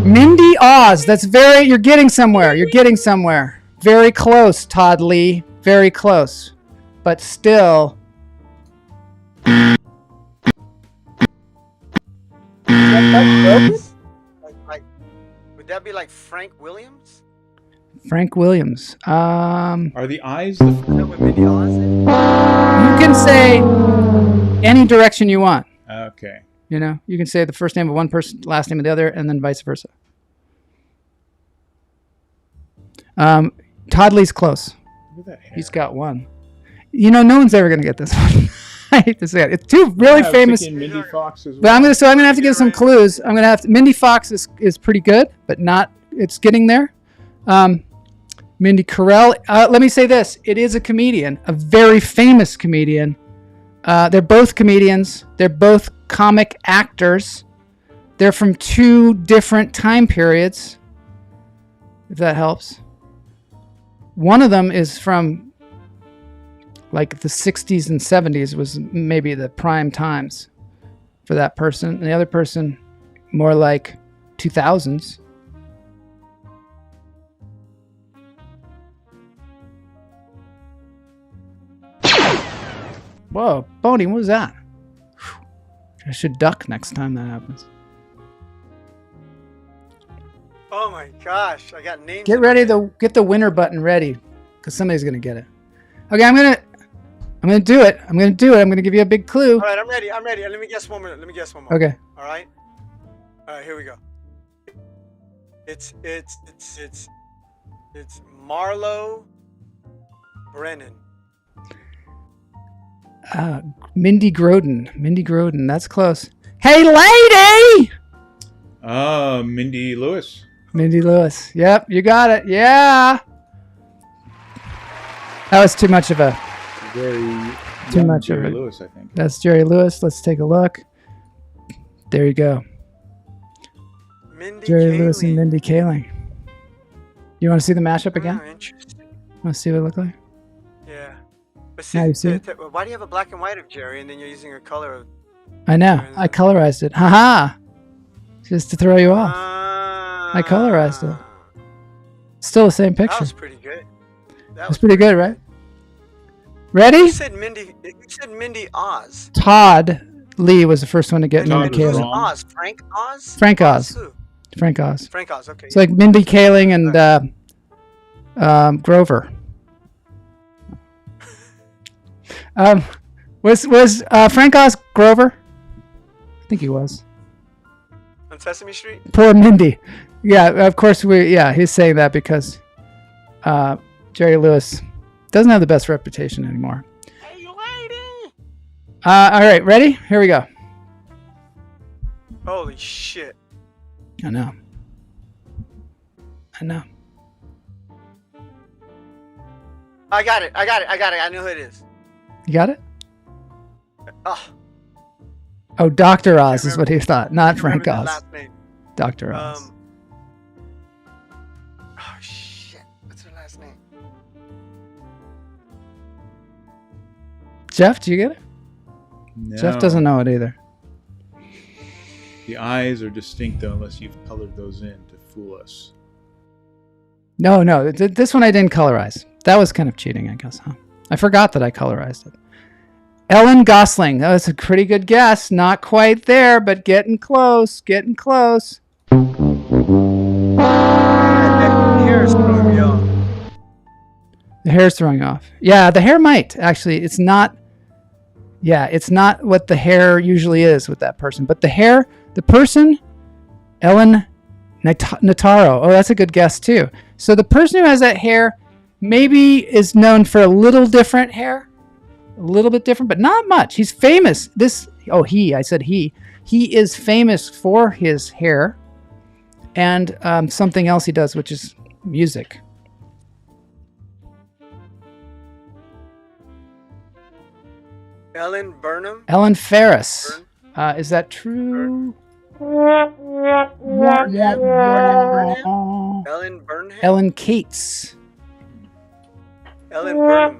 Mindy Oz. You're getting somewhere. You're getting somewhere. Very close, Todd Lee. Very close. But still. Like, would that be like Frank Williams? Frank Williams. You Are the eyes the... Is that what Minnie Oz is? can say any direction you want. Okay. You know, you can say the first name of one person, last name of the other, and then vice versa. Todd Lee's close. Look at that hair. He's got one. You know, no one's ever going to get this one. I hate to say it. It's 2 really Yeah, I was famous. thinking Mindy Fox as well. But I'm gonna have to give some clues. Mindy Fox is pretty good, but not. It's getting there. Mindy Carell. Let me say this: it is a comedian, a very famous comedian. They're both comedians. They're both comic actors. They're from 2 different time periods. If that helps. One of them is from like the 60s and 70s was maybe the prime times for that person. And the other person more like 2000s. Whoa, Boney, what was that? Whew. I should duck next time that happens. Oh my gosh, I got names. Get ready to get the winner button ready, because somebody's gonna get it. Okay, I'm gonna do it. I'm gonna give you a big clue. All right, I'm ready. Let me guess one more. Okay. All right, here we go. It's Marlo Brennan. Mindy Groden. That's close. Hey, lady! Mindy Lewis. Mindy Lewis. Yep, you got it. Yeah. That was too much of a. Too much Jerry of it. Lewis, I think. That's Jerry Lewis. Let's take a look. There you go. Mindy Jerry Kaling. Lewis and Mindy Kaling. You want to see the mashup again? Oh, interesting. Want to see what it looked like? Yeah. But Yeah, you see it? why do you have a black and white of Jerry and then you're using a color of... I know. I colorized it. Haha! Just to throw you off. I colorized it. Still the same That picture. was pretty good. That It's pretty good, right? Ready? You said Mindy Oz. Todd Lee was the first one to get Todd Mindy was Kaling. wrong. Oz. Frank Oz? Frank Oz. Who? Frank Oz. Frank Oz, okay. It's like Mindy Kaling and Grover. Was Frank Oz Grover? I think he was. On Sesame Street? Poor Mindy. Yeah, of course he's saying that because Jerry Lewis doesn't have the best reputation anymore. Hey, lady! All right, ready? Here we go. Holy shit. I know. I got it. I know who it is. You got it? Oh, Dr. Oz is what he thought, not Frank remember Oz. that last name. Dr. Oz. Oh shit. What's her last name? Jeff, do you get it? No. Jeff doesn't know it either. The eyes are distinct though, unless you've colored those in to fool us. No. This one I didn't colorize. That was kind of cheating, I guess, huh? I forgot that I colorized it. Ellen Gosling. That was a pretty good guess. Not quite there, but getting close. The hair's throwing me off. The hair's throwing off. Yeah, the hair might. Actually, it's not. Yeah, it's not what the hair usually is with that person. But the person, Ellen Nataro. Oh, that's a good guess, too. So the person who has that hair maybe is known for a little different hair. A little bit different, but not much. He's famous. I said he. He is famous for his hair and something else he does, which is music. Ellen Burnham? Ellen Ferris. Is that true? Ellen Burnham? Ellen Cates. Ellen Burnham.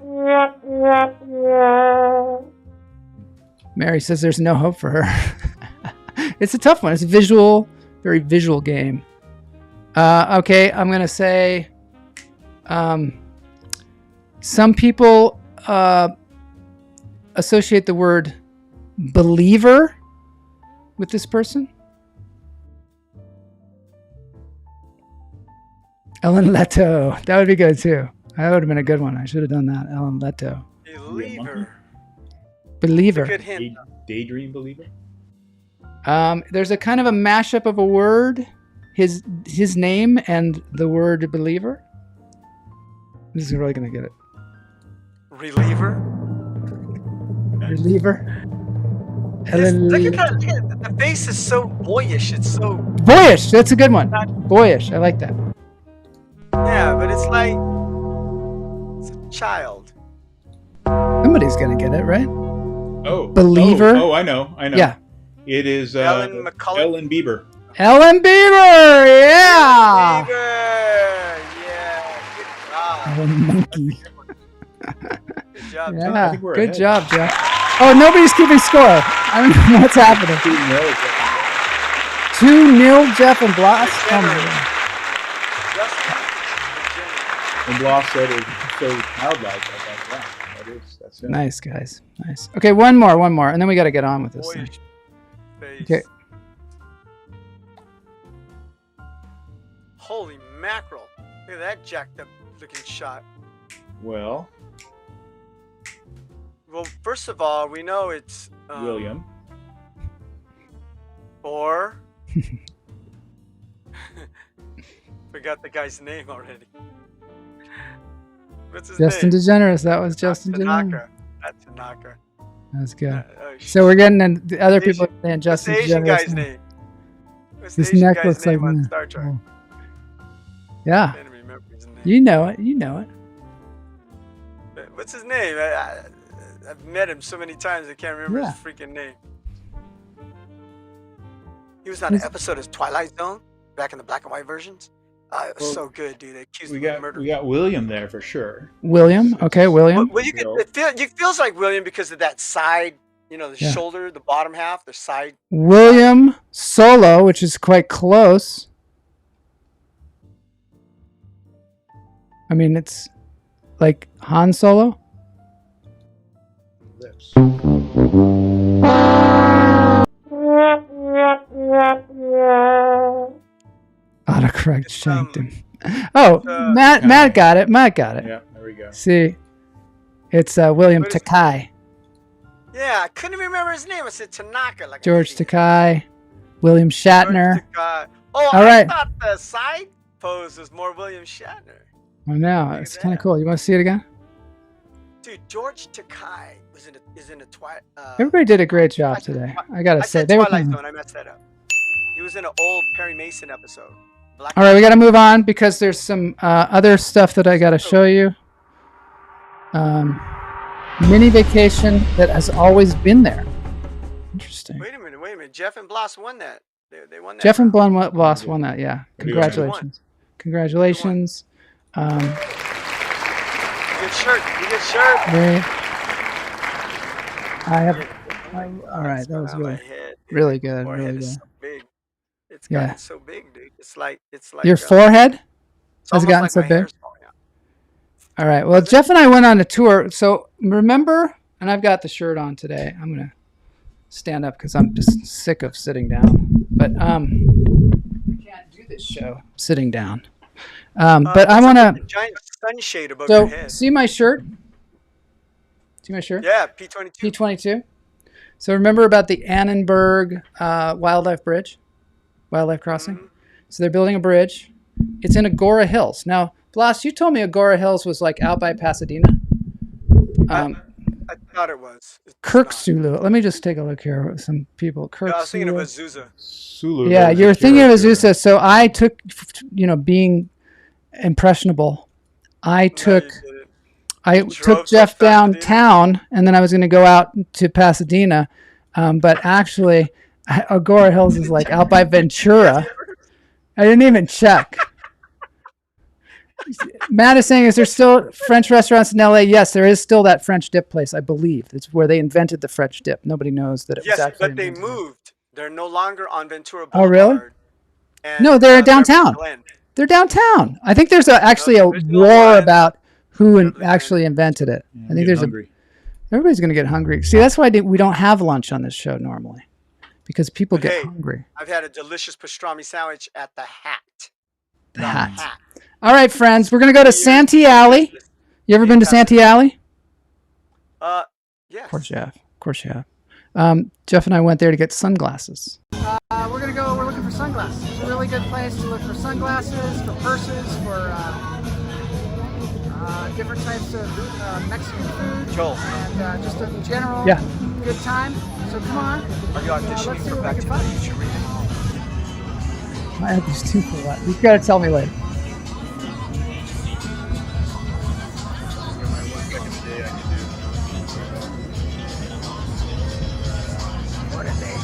Mary says there's no hope for her. It's a tough one. It's a very visual game. Okay, I'm going to say some people associate the word believer with this person. Ellen Leto. That would be good too. That would have been a good one. I should have done that. Ellen Leto. Believer. Good hint. Daydream believer? There's a kind of a mashup of a word, his name and the word believer. This is really going to get it. Reliever? Ellen Look at that. The face is so boyish. It's so... Boyish. That's a good one. Boyish. I like that. Yeah, but it's like... It's a child. Somebody's going to get it, right? Oh. Believer. Oh, I know. Yeah. It is Ellen McCullough. Ellen Bieber. Ellen Bieber. Yeah. Bieber. Yeah. Good job. Ellen Monkey. Good job. Yeah. I think we're Good ahead. job, Jeff. Oh, nobody's keeping score. I don't know what's happening. 2-0 Jeff and Bloss. Oh, my God. And Bloss said it was so childlike. I thought, wow, that's him. Nice, guys. Nice. Okay, one more, and then we got to get on with this thing. Boyish face. Okay. Holy mackerel. Look at that jacked up looking shot. Well, First of all, we know it's... William. Or... Forgot the guy's name already. What's his Justin name? DeGeneres. That was Justin DeGeneres. Tanaka. That's Tanaka. That's good. Oh, So we're getting in the other people Asian- saying What's the Justin Asian DeGeneres. guy's name? What's the This Asian neck guy's looks like name on me. Star Trek? Yeah, I can't remember his name. you know it. What's his name? I've met him so many times I can't remember his freaking name. He was on an episode of Twilight Zone back in the black and white versions. It was so good, dude. They accused We him of got murder. we got William there for sure. William. Okay, William. Well, you could. It feels like William because of that side. You know, the Yeah. shoulder, the bottom half, the side. William Solo, which is quite close. I mean, it's like Han Solo. Lips. Autocorrect shanked him. Oh, Matt got it. Matt got it. Yeah, there we go. See, it's William What is- Takai. Yeah, I couldn't even remember his name. I said Tanaka. Like George an idiot. Takai. William Shatner. George Takei. Oh, All I right. thought the side pose was more William Shatner. Oh, no, it's kind of cool. You want to see it again? Dude, George Takei is in a Twilight. Everybody did a great job today. I gotta I say, said they were. Twilight Zone. I messed that up. He was in an old Perry Mason episode. Black All right, we got to move on because there's some other stuff that I got to show you. Mini vacation that has always been there. Interesting. Wait a minute. Jeff and Bloss won that. They won that. Jeff and round. Bloss won that. Yeah, congratulations. Congratulations. Good shirt. You good shirt. I have. All right, that was really, really good. Forehead Really is good. so big. It's Yeah. gotten so big, dude. It's like Your forehead it's has almost gotten like so my big. hair's falling out. All right. Well, Jeff and I went on a tour. So remember, and I've got the shirt on today. I'm gonna stand up because I'm just sick of sitting down. But we can't do this show sitting down. But I It's want like to. a giant sunshade above your So head. see my shirt. See my shirt. Yeah, P22. P22. So remember about the Annenberg Wildlife Crossing? Mhm. So they're building a bridge. It's in Agora Hills. Now, Blas, you told me Agora Hills was like out by Pasadena. I thought it was. It's Kirk not. Sulu. Let me just take a look here. Some people. Kirk No, I was thinking of Sulu. Azusa. Sulu. Yeah, was you were a thinking of hero here. Azusa. So I took, being impressionable, I took drove to Jeff Pasadena? downtown, and then I was going to go out to Pasadena. But actually, Agora Hills is like out by Ventura. I didn't even check. Matt is saying, is there still French restaurants in LA? Yes, there is still that French dip place, I believe. It's where they invented the French dip. Nobody knows that it was Yes, actually but they invented. moved. They're no longer on Ventura Oh, really? Boulevard. And, No, they're in downtown. Glen. They're downtown. I think there's actually a there's no war one. about who They're the actually invented it. Yeah, I I'm think there's hungry. everybody's going to get hungry. See, that's why we don't have lunch on this show normally, because people But get hey, hungry. I've had a delicious pastrami sandwich at the Hat. The Hat. All right, friends, we're going to go to Santee Ally. You ever been to Santee Alley? Yes. Of course you have. Of course you have. Jeff and I went there to get sunglasses. We're looking for sunglasses. It's a really good place to look for sunglasses, for purses, for different types of Mexican food. Joel, And just a general good time. So come on. are you auditioning let's see for what Back we to can the find. Future remake? I have these two for what? You've got to tell me later. What are they?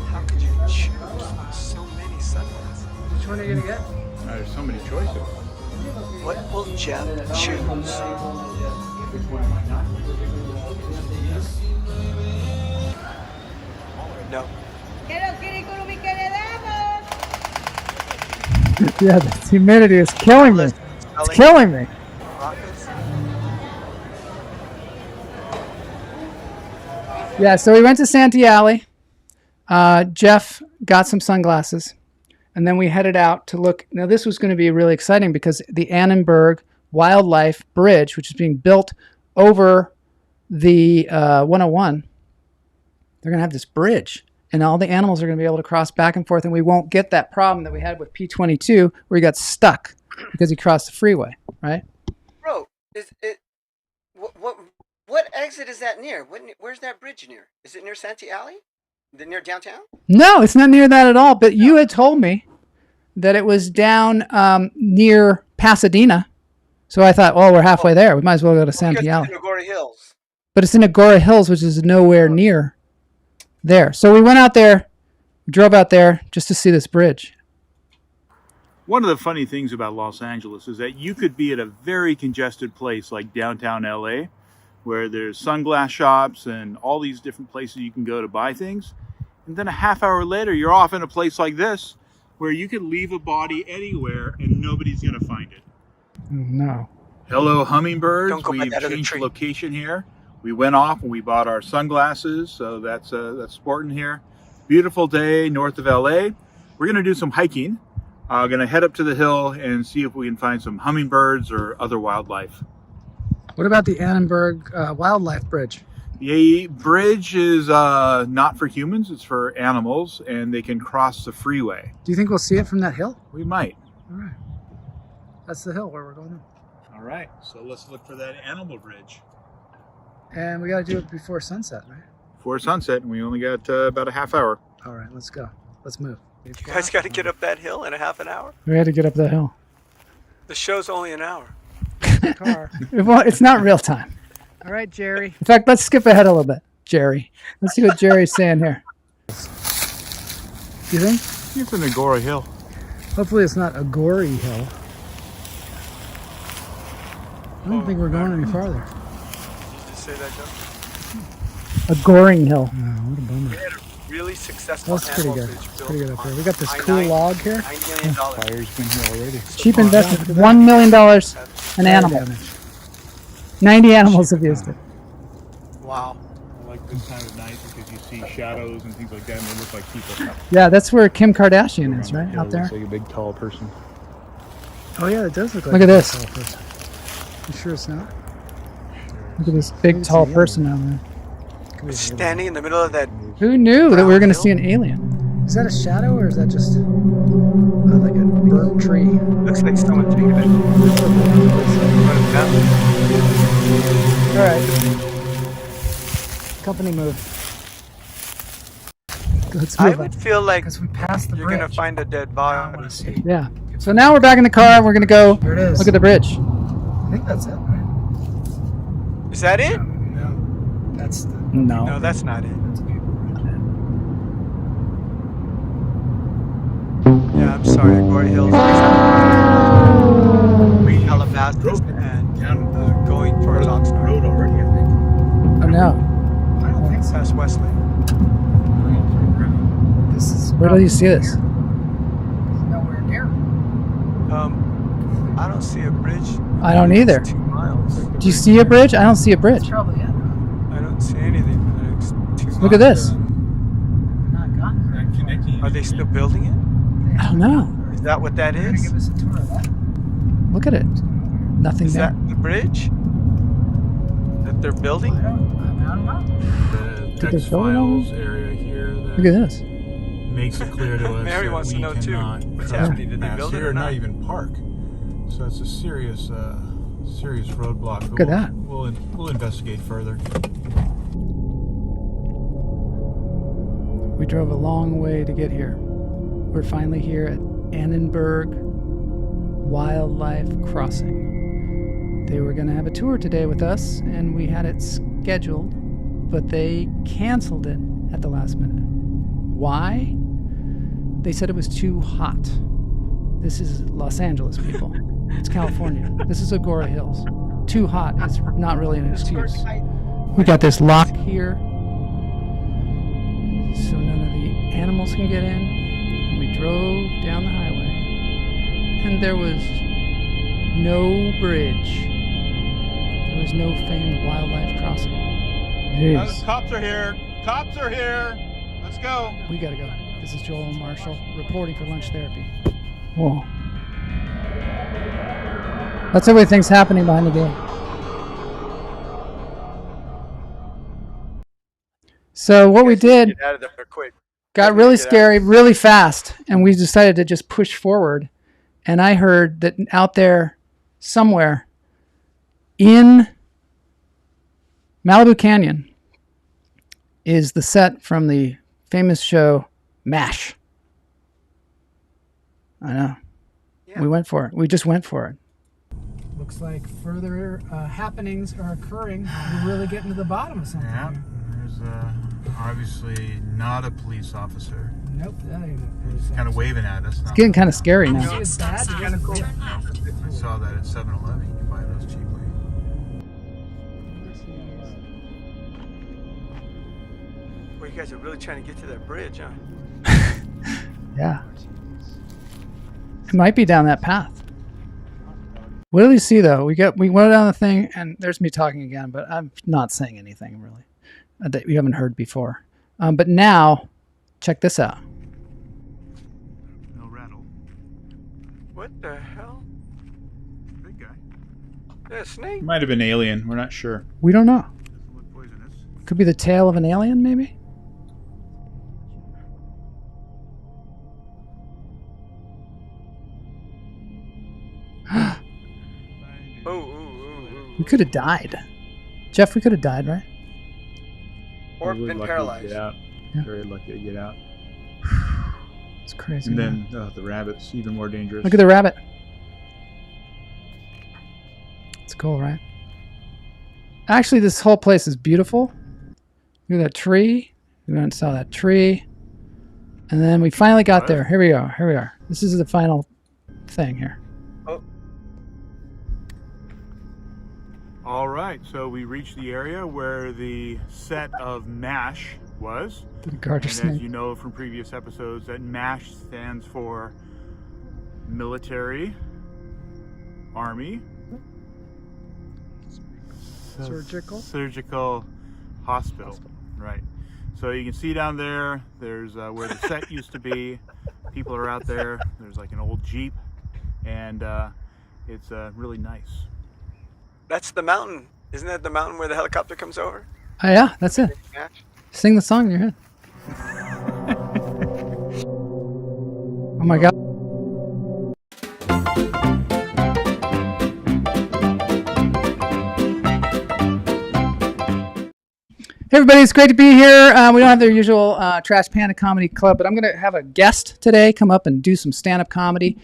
How could you choose so many sunglasses? Which one are you going to get? There's so many choices. What will Jeff choose? No. Yeah, this humidity is killing me. It's Spelling killing me. rockets? Yeah, so we went to Santee Ally. Jeff got some sunglasses. And then we headed out to look. Now, this was going to be really exciting because the Annenberg Wildlife Bridge, which is being built over the 101, they're going to have this bridge. And all the animals are going to be able to cross back and forth. And we won't get that problem that we had with P22 where he got stuck because he crossed the freeway, right? Bro, is it what exit is that near? Where's that bridge near? Is it near Santee Ally? Is it near downtown? No, it's not near that at all. But you had told me that it was down near Pasadena. So I thought, well, we're halfway there. We might as well go to Santee Ally. It's in Agora Hills. But it's in Agora Hills, which is nowhere near there. So we went out there, drove out there just to see this bridge. One of the funny things about Los Angeles is that you could be at a very congested place like downtown LA, where there's sunglass shops and all these different places you can go to buy things. And then a half hour later, you're off in a place like this, where you could leave a body anywhere and nobody's going to find it. No. Hello, hummingbirds. Don't go by We've that other changed tree. location here. We went off and we bought our sunglasses, so that's sporting here. Beautiful day north of LA. We're going to do some hiking. Going to head up to the hill and see if we can find some hummingbirds or other wildlife. What about the Annenberg Wildlife Bridge? The bridge is not for humans, it's for animals, and they can cross the freeway. Do you think we'll see it from that hill? We might. All right. That's the hill where we're going. All right, so let's look for that animal bridge. And we got to do it before sunset, right? Before sunset, and we only got about a half hour. All right, let's go. Let's move. You guys got to get up that hill in a half an hour? We had to get up that hill. The show's only an hour. Car. Well, it's not real time. All right, Jerry. In fact, let's skip ahead a little bit, Jerry. Let's see what Jerry's saying here. You think? It's an Agora Hill. Hopefully it's not a gory hill. I don't think we're going any farther. Did you just say that, Joe? A goring hill. Oh, what a bummer. We had a really successful That's pretty animal good. bridge It's built pretty good up here. on We got this I-9, cool log here. $90 million. Fire's been here already. Cheap investment. $1 million an animal. 90 animals have used it. Wow. I like this time of night because you see shadows and things like that, and they look like people. Yeah, that's where Kim Kardashian is, right? Out there. Looks like a big, tall person. Oh yeah, it does look like. Look at this. You sure it's not? Look at this big, tall person down there. Standing in the middle of that. Who knew that we were going to see an alien? Is that a shadow or is that just like a burnt tree? Looks like someone taking it. All right. Company move. Let's I move would on. feel like Because we passed the you're bridge. going to find a dead body. Yeah. So now we're back in the car. We're going to go Here it is. look at the bridge. I think that's it, right? Is that it? No. That's the... No. No, that's not it. Yeah, I'm sorry. Agora Hills. Calabasas and going towards Oxnard. Road already, I think. Oh, no. I don't think so. Past Wesley. This is Where do you see this? nowhere near. I don't see a bridge. I don't either. It's 2 miles. Do you see a bridge? I don't see a bridge. That's probably it. I don't see anything for the next 2 miles. Look at this. Not gotten very far. Are they still building it? I don't know. Is that what that They're gonna is? give us a tour of that. Look at it. Nothing Is there. that the bridge that they're building? I don't know. The Did they text fill it all? files area here that Look at this. makes it clear to us Mary that wants to we know, too. cannot What's cross happening? Did they paths build it here or not? even park. So it's a serious roadblock. Look at that. We'll investigate further. We drove a long way to get here. We're finally here at Annenberg Wildlife Crossing. They were going to have a tour today with us, and we had it scheduled, but they canceled it at the last minute. Why? They said it was too hot. This is Los Angeles, people. It's California. This is Agora Hills. Too hot is not really an excuse. We got this lock here, so none of the animals can get in. And we drove down the highway, and there was no bridge. There was no famed wildlife crossing. Jeez. Cops are here. Cops are here. Let's go. We gotta go. This is Joel Marshall reporting for Lunch Therapy. Whoa. That's everything's happening behind the door. So what we did Get out of there quick. got really scary really fast, and we decided to just push forward. And I heard that out there somewhere in Malibu Canyon is the set from the famous show MASH. I know. Yeah. We went for it. We just went for it. Looks like further happenings are occurring. We're really getting to the bottom of something Yeah, here. there's obviously not a police officer. Nope, that ain't a police Kind of officer. waving at us. It's getting kind of scary now. It's kind of cool. I saw that at 7-Eleven. You can buy those cheaply. Well, you guys are really trying to get to that bridge, huh? Yeah. It might be down that path. What do you see though? We went down the thing, and there's me talking again, but I'm not saying anything really that we haven't heard before. But now, check this out. No rattle. What the hell? Big guy. Yeah, snake. Might have been alien. We're not sure. We don't know. Doesn't look poisonous. Could be the tail of an alien, maybe. We could have died. Jeff, we could have died, right? Or been paralyzed. Yeah. Yeah. Very lucky to get out. It's crazy. And man. then the rabbit's even more dangerous. Look at the rabbit. It's cool, right? Actually, this whole place is beautiful. Look at that tree. We went and saw that tree. And then we finally got there. Here we are. Here we are. This is the final thing here. All right, so we reached the area where the set of MASH was. The garter And snake. as you know from previous episodes, that MASH stands for Military, Army, Surgical Hospital. Right. So you can see down there, there's where the set used to be. People are out there. There's like an old Jeep, and it's really nice. That's the mountain. Isn't that the mountain where the helicopter comes over? Oh, yeah, that's it. Yeah. Sing the song in your head. Oh my God. Hey everybody, it's great to be here. We don't have the usual Trash Panda Comedy Club, but I'm going to have a guest today come up and do some stand-up comedy.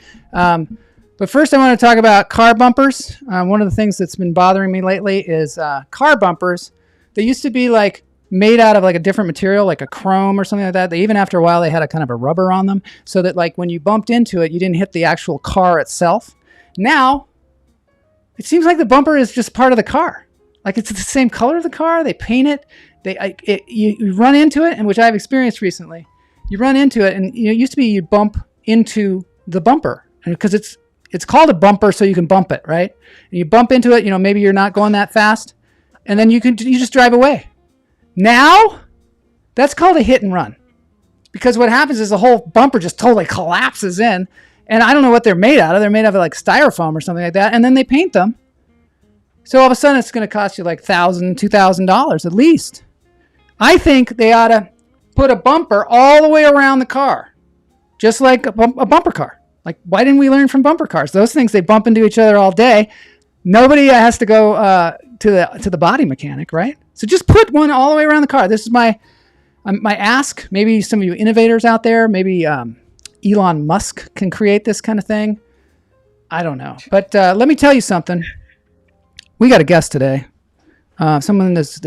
But first I want to talk about car bumpers. One of the things that's been bothering me lately is car bumpers. They used to be like made out of like a different material, like a chrome or something like that. They even after a while they had a kind of a rubber on them so that like when you bumped into it, you didn't hit the actual car itself. Now, it seems like the bumper is just part of the car. Like it's the same color of the car. They paint it. You run into it, and which I've experienced recently. You run into it, and it used to be you bump into the bumper, and because it's called a bumper, so you can bump it, right? And you bump into it. Maybe you're not going that fast, and then you just drive away. Now, that's called a hit and run, because what happens is the whole bumper just totally collapses in, and I don't know what they're made out of. They're made out of like styrofoam or something like that, and then they paint them. So all of a sudden, it's going to cost you like $1,000, $2,000 at least. I think they ought to put a bumper all the way around the car, just like a bumper car. Like, why didn't we learn from bumper cars? Those things, they bump into each other all day. Nobody has to go to the body mechanic, right? So just put one all the way around the car. This is my ask. Maybe some of you innovators out there, maybe Elon Musk can create this kind of thing. I don't know. But let me tell you something. We got a guest today. Someone that's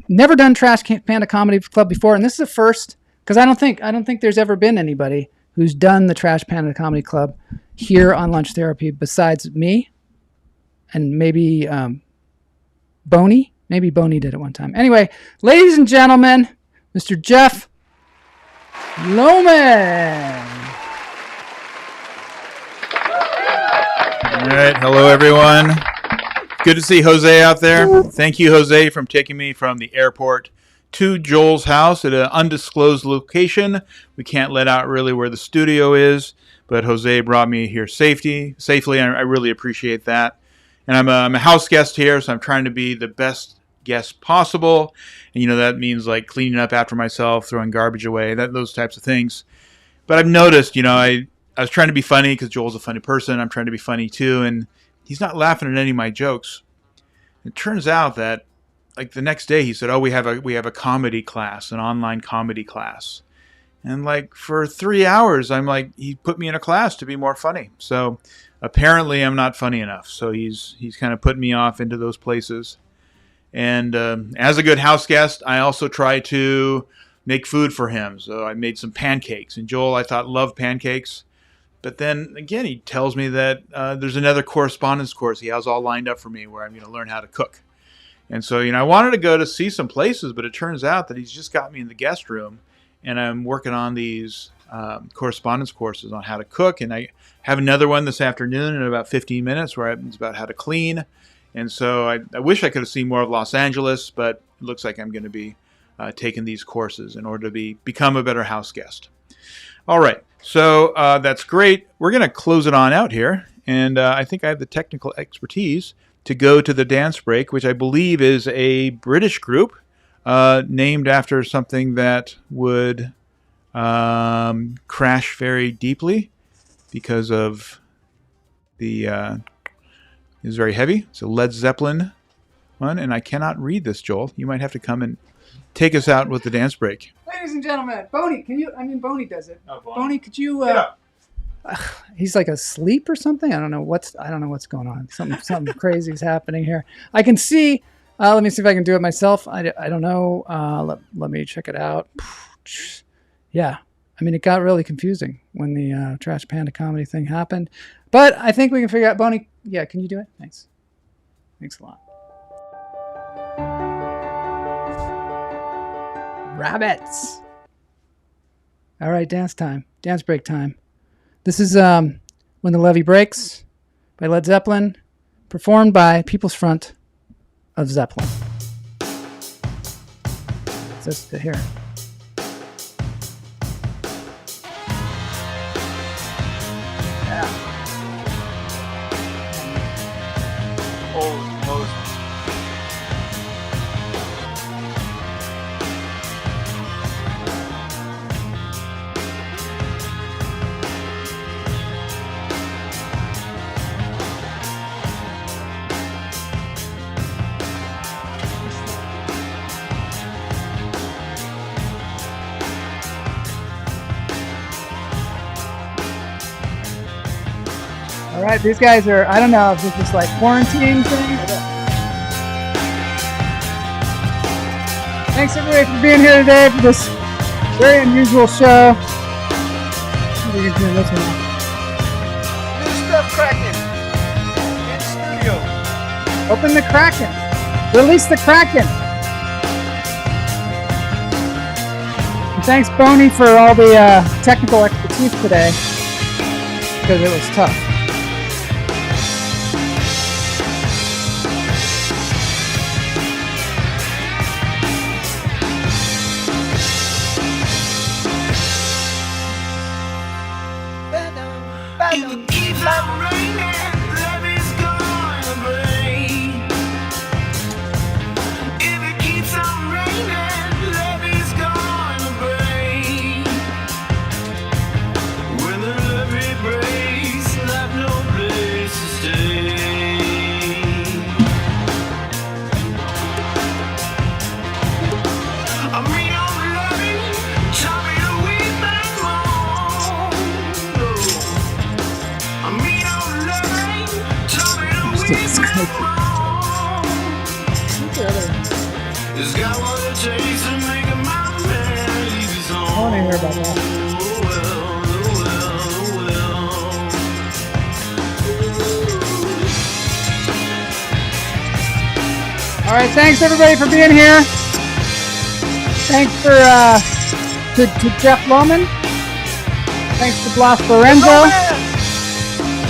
never done Trash Panda Comedy Club before, and this is the first because I don't think there's ever been anybody who's done the Trash Panda Comedy Club here on Lunch Therapy besides me and maybe Boney. Maybe Boney did it one time. Anyway, ladies and gentlemen, Mr. Jeff Lowman. All right. Hello, everyone. Good to see Jose out there. Thank you, Jose, for taking me from the airport to Joel's house at an undisclosed location. We can't let out really where the studio is, but Jose brought me here safely, and I really appreciate that. And I'm a house guest here, so I'm trying to be the best guest possible. And, that means like cleaning up after myself, throwing garbage away, those types of things. But I've noticed, I was trying to be funny because Joel's a funny person. I'm trying to be funny too, and he's not laughing at any of my jokes. It turns out that, like the next day, he said, "Oh, we have a comedy class, an online comedy class," and like for 3 hours, I'm like, he put me in a class to be more funny. So apparently I'm not funny enough. So he's kind of putting me off into those places. And as a good house guest, I also try to make food for him. So I made some pancakes. And Joel, I thought, loved pancakes. But then, again, he tells me that there's another correspondence course he has all lined up for me where I'm going to learn how to cook. And so, I wanted to go to see some places, but it turns out that he's just got me in the guest room. And I'm working on these correspondence courses on how to cook. And I have another one this afternoon in about 15 minutes where it's about how to clean. And so I wish I could have seen more of Los Angeles, but it looks like I'm going to be taking these courses in order to become a better house guest. All right. So that's great. We're going to close it on out here. And I think I have the technical expertise to go to the dance break, which I believe is a British group named after something that would crash very deeply because of the... is very heavy. It's a Led Zeppelin one, and I cannot read this, Joel. You might have to come and take us out with the dance break. Ladies and gentlemen, Boney, Boney does it. Oh, Boney, could you? He's like asleep or something. I don't know what's going on. Something crazy is happening here. I can see. Let me see if I can do it myself. I don't know. Let me check it out. Yeah, it got really confusing when the Trash Panda comedy thing happened, but I think we can figure out. Boney, yeah, can you do it? Thanks a lot. Rabbits. All right, dance break time. This is When the Levee Breaks by Led Zeppelin, performed by People's Front of Zeppelin. Let's hear it. All right, these guys are, I don't know if this is like quarantine thing. Thanks everybody for being here today for this very unusual show. Maybe you can do this one. New stuff cracking in studio. Open the Kraken. Release the Kraken. And thanks, Boney, for all the technical expertise today, because it was tough. I want to hear about that. All right, thanks everybody for being here. Thanks for to Jeff Lowman. Thanks to Blas Lorenzo,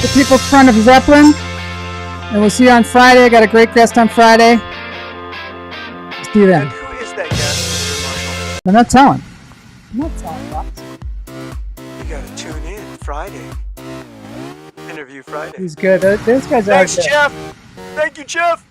the People's Front of Zeppelin. And we'll see you on Friday. I got a great guest on Friday. See you then. Who is that guest, Mr. Marshall? I'm not telling. Boss. You gotta tune in Friday. Interview Friday. He's good. Those guys are Thanks, good. Jeff. Thank you, Jeff.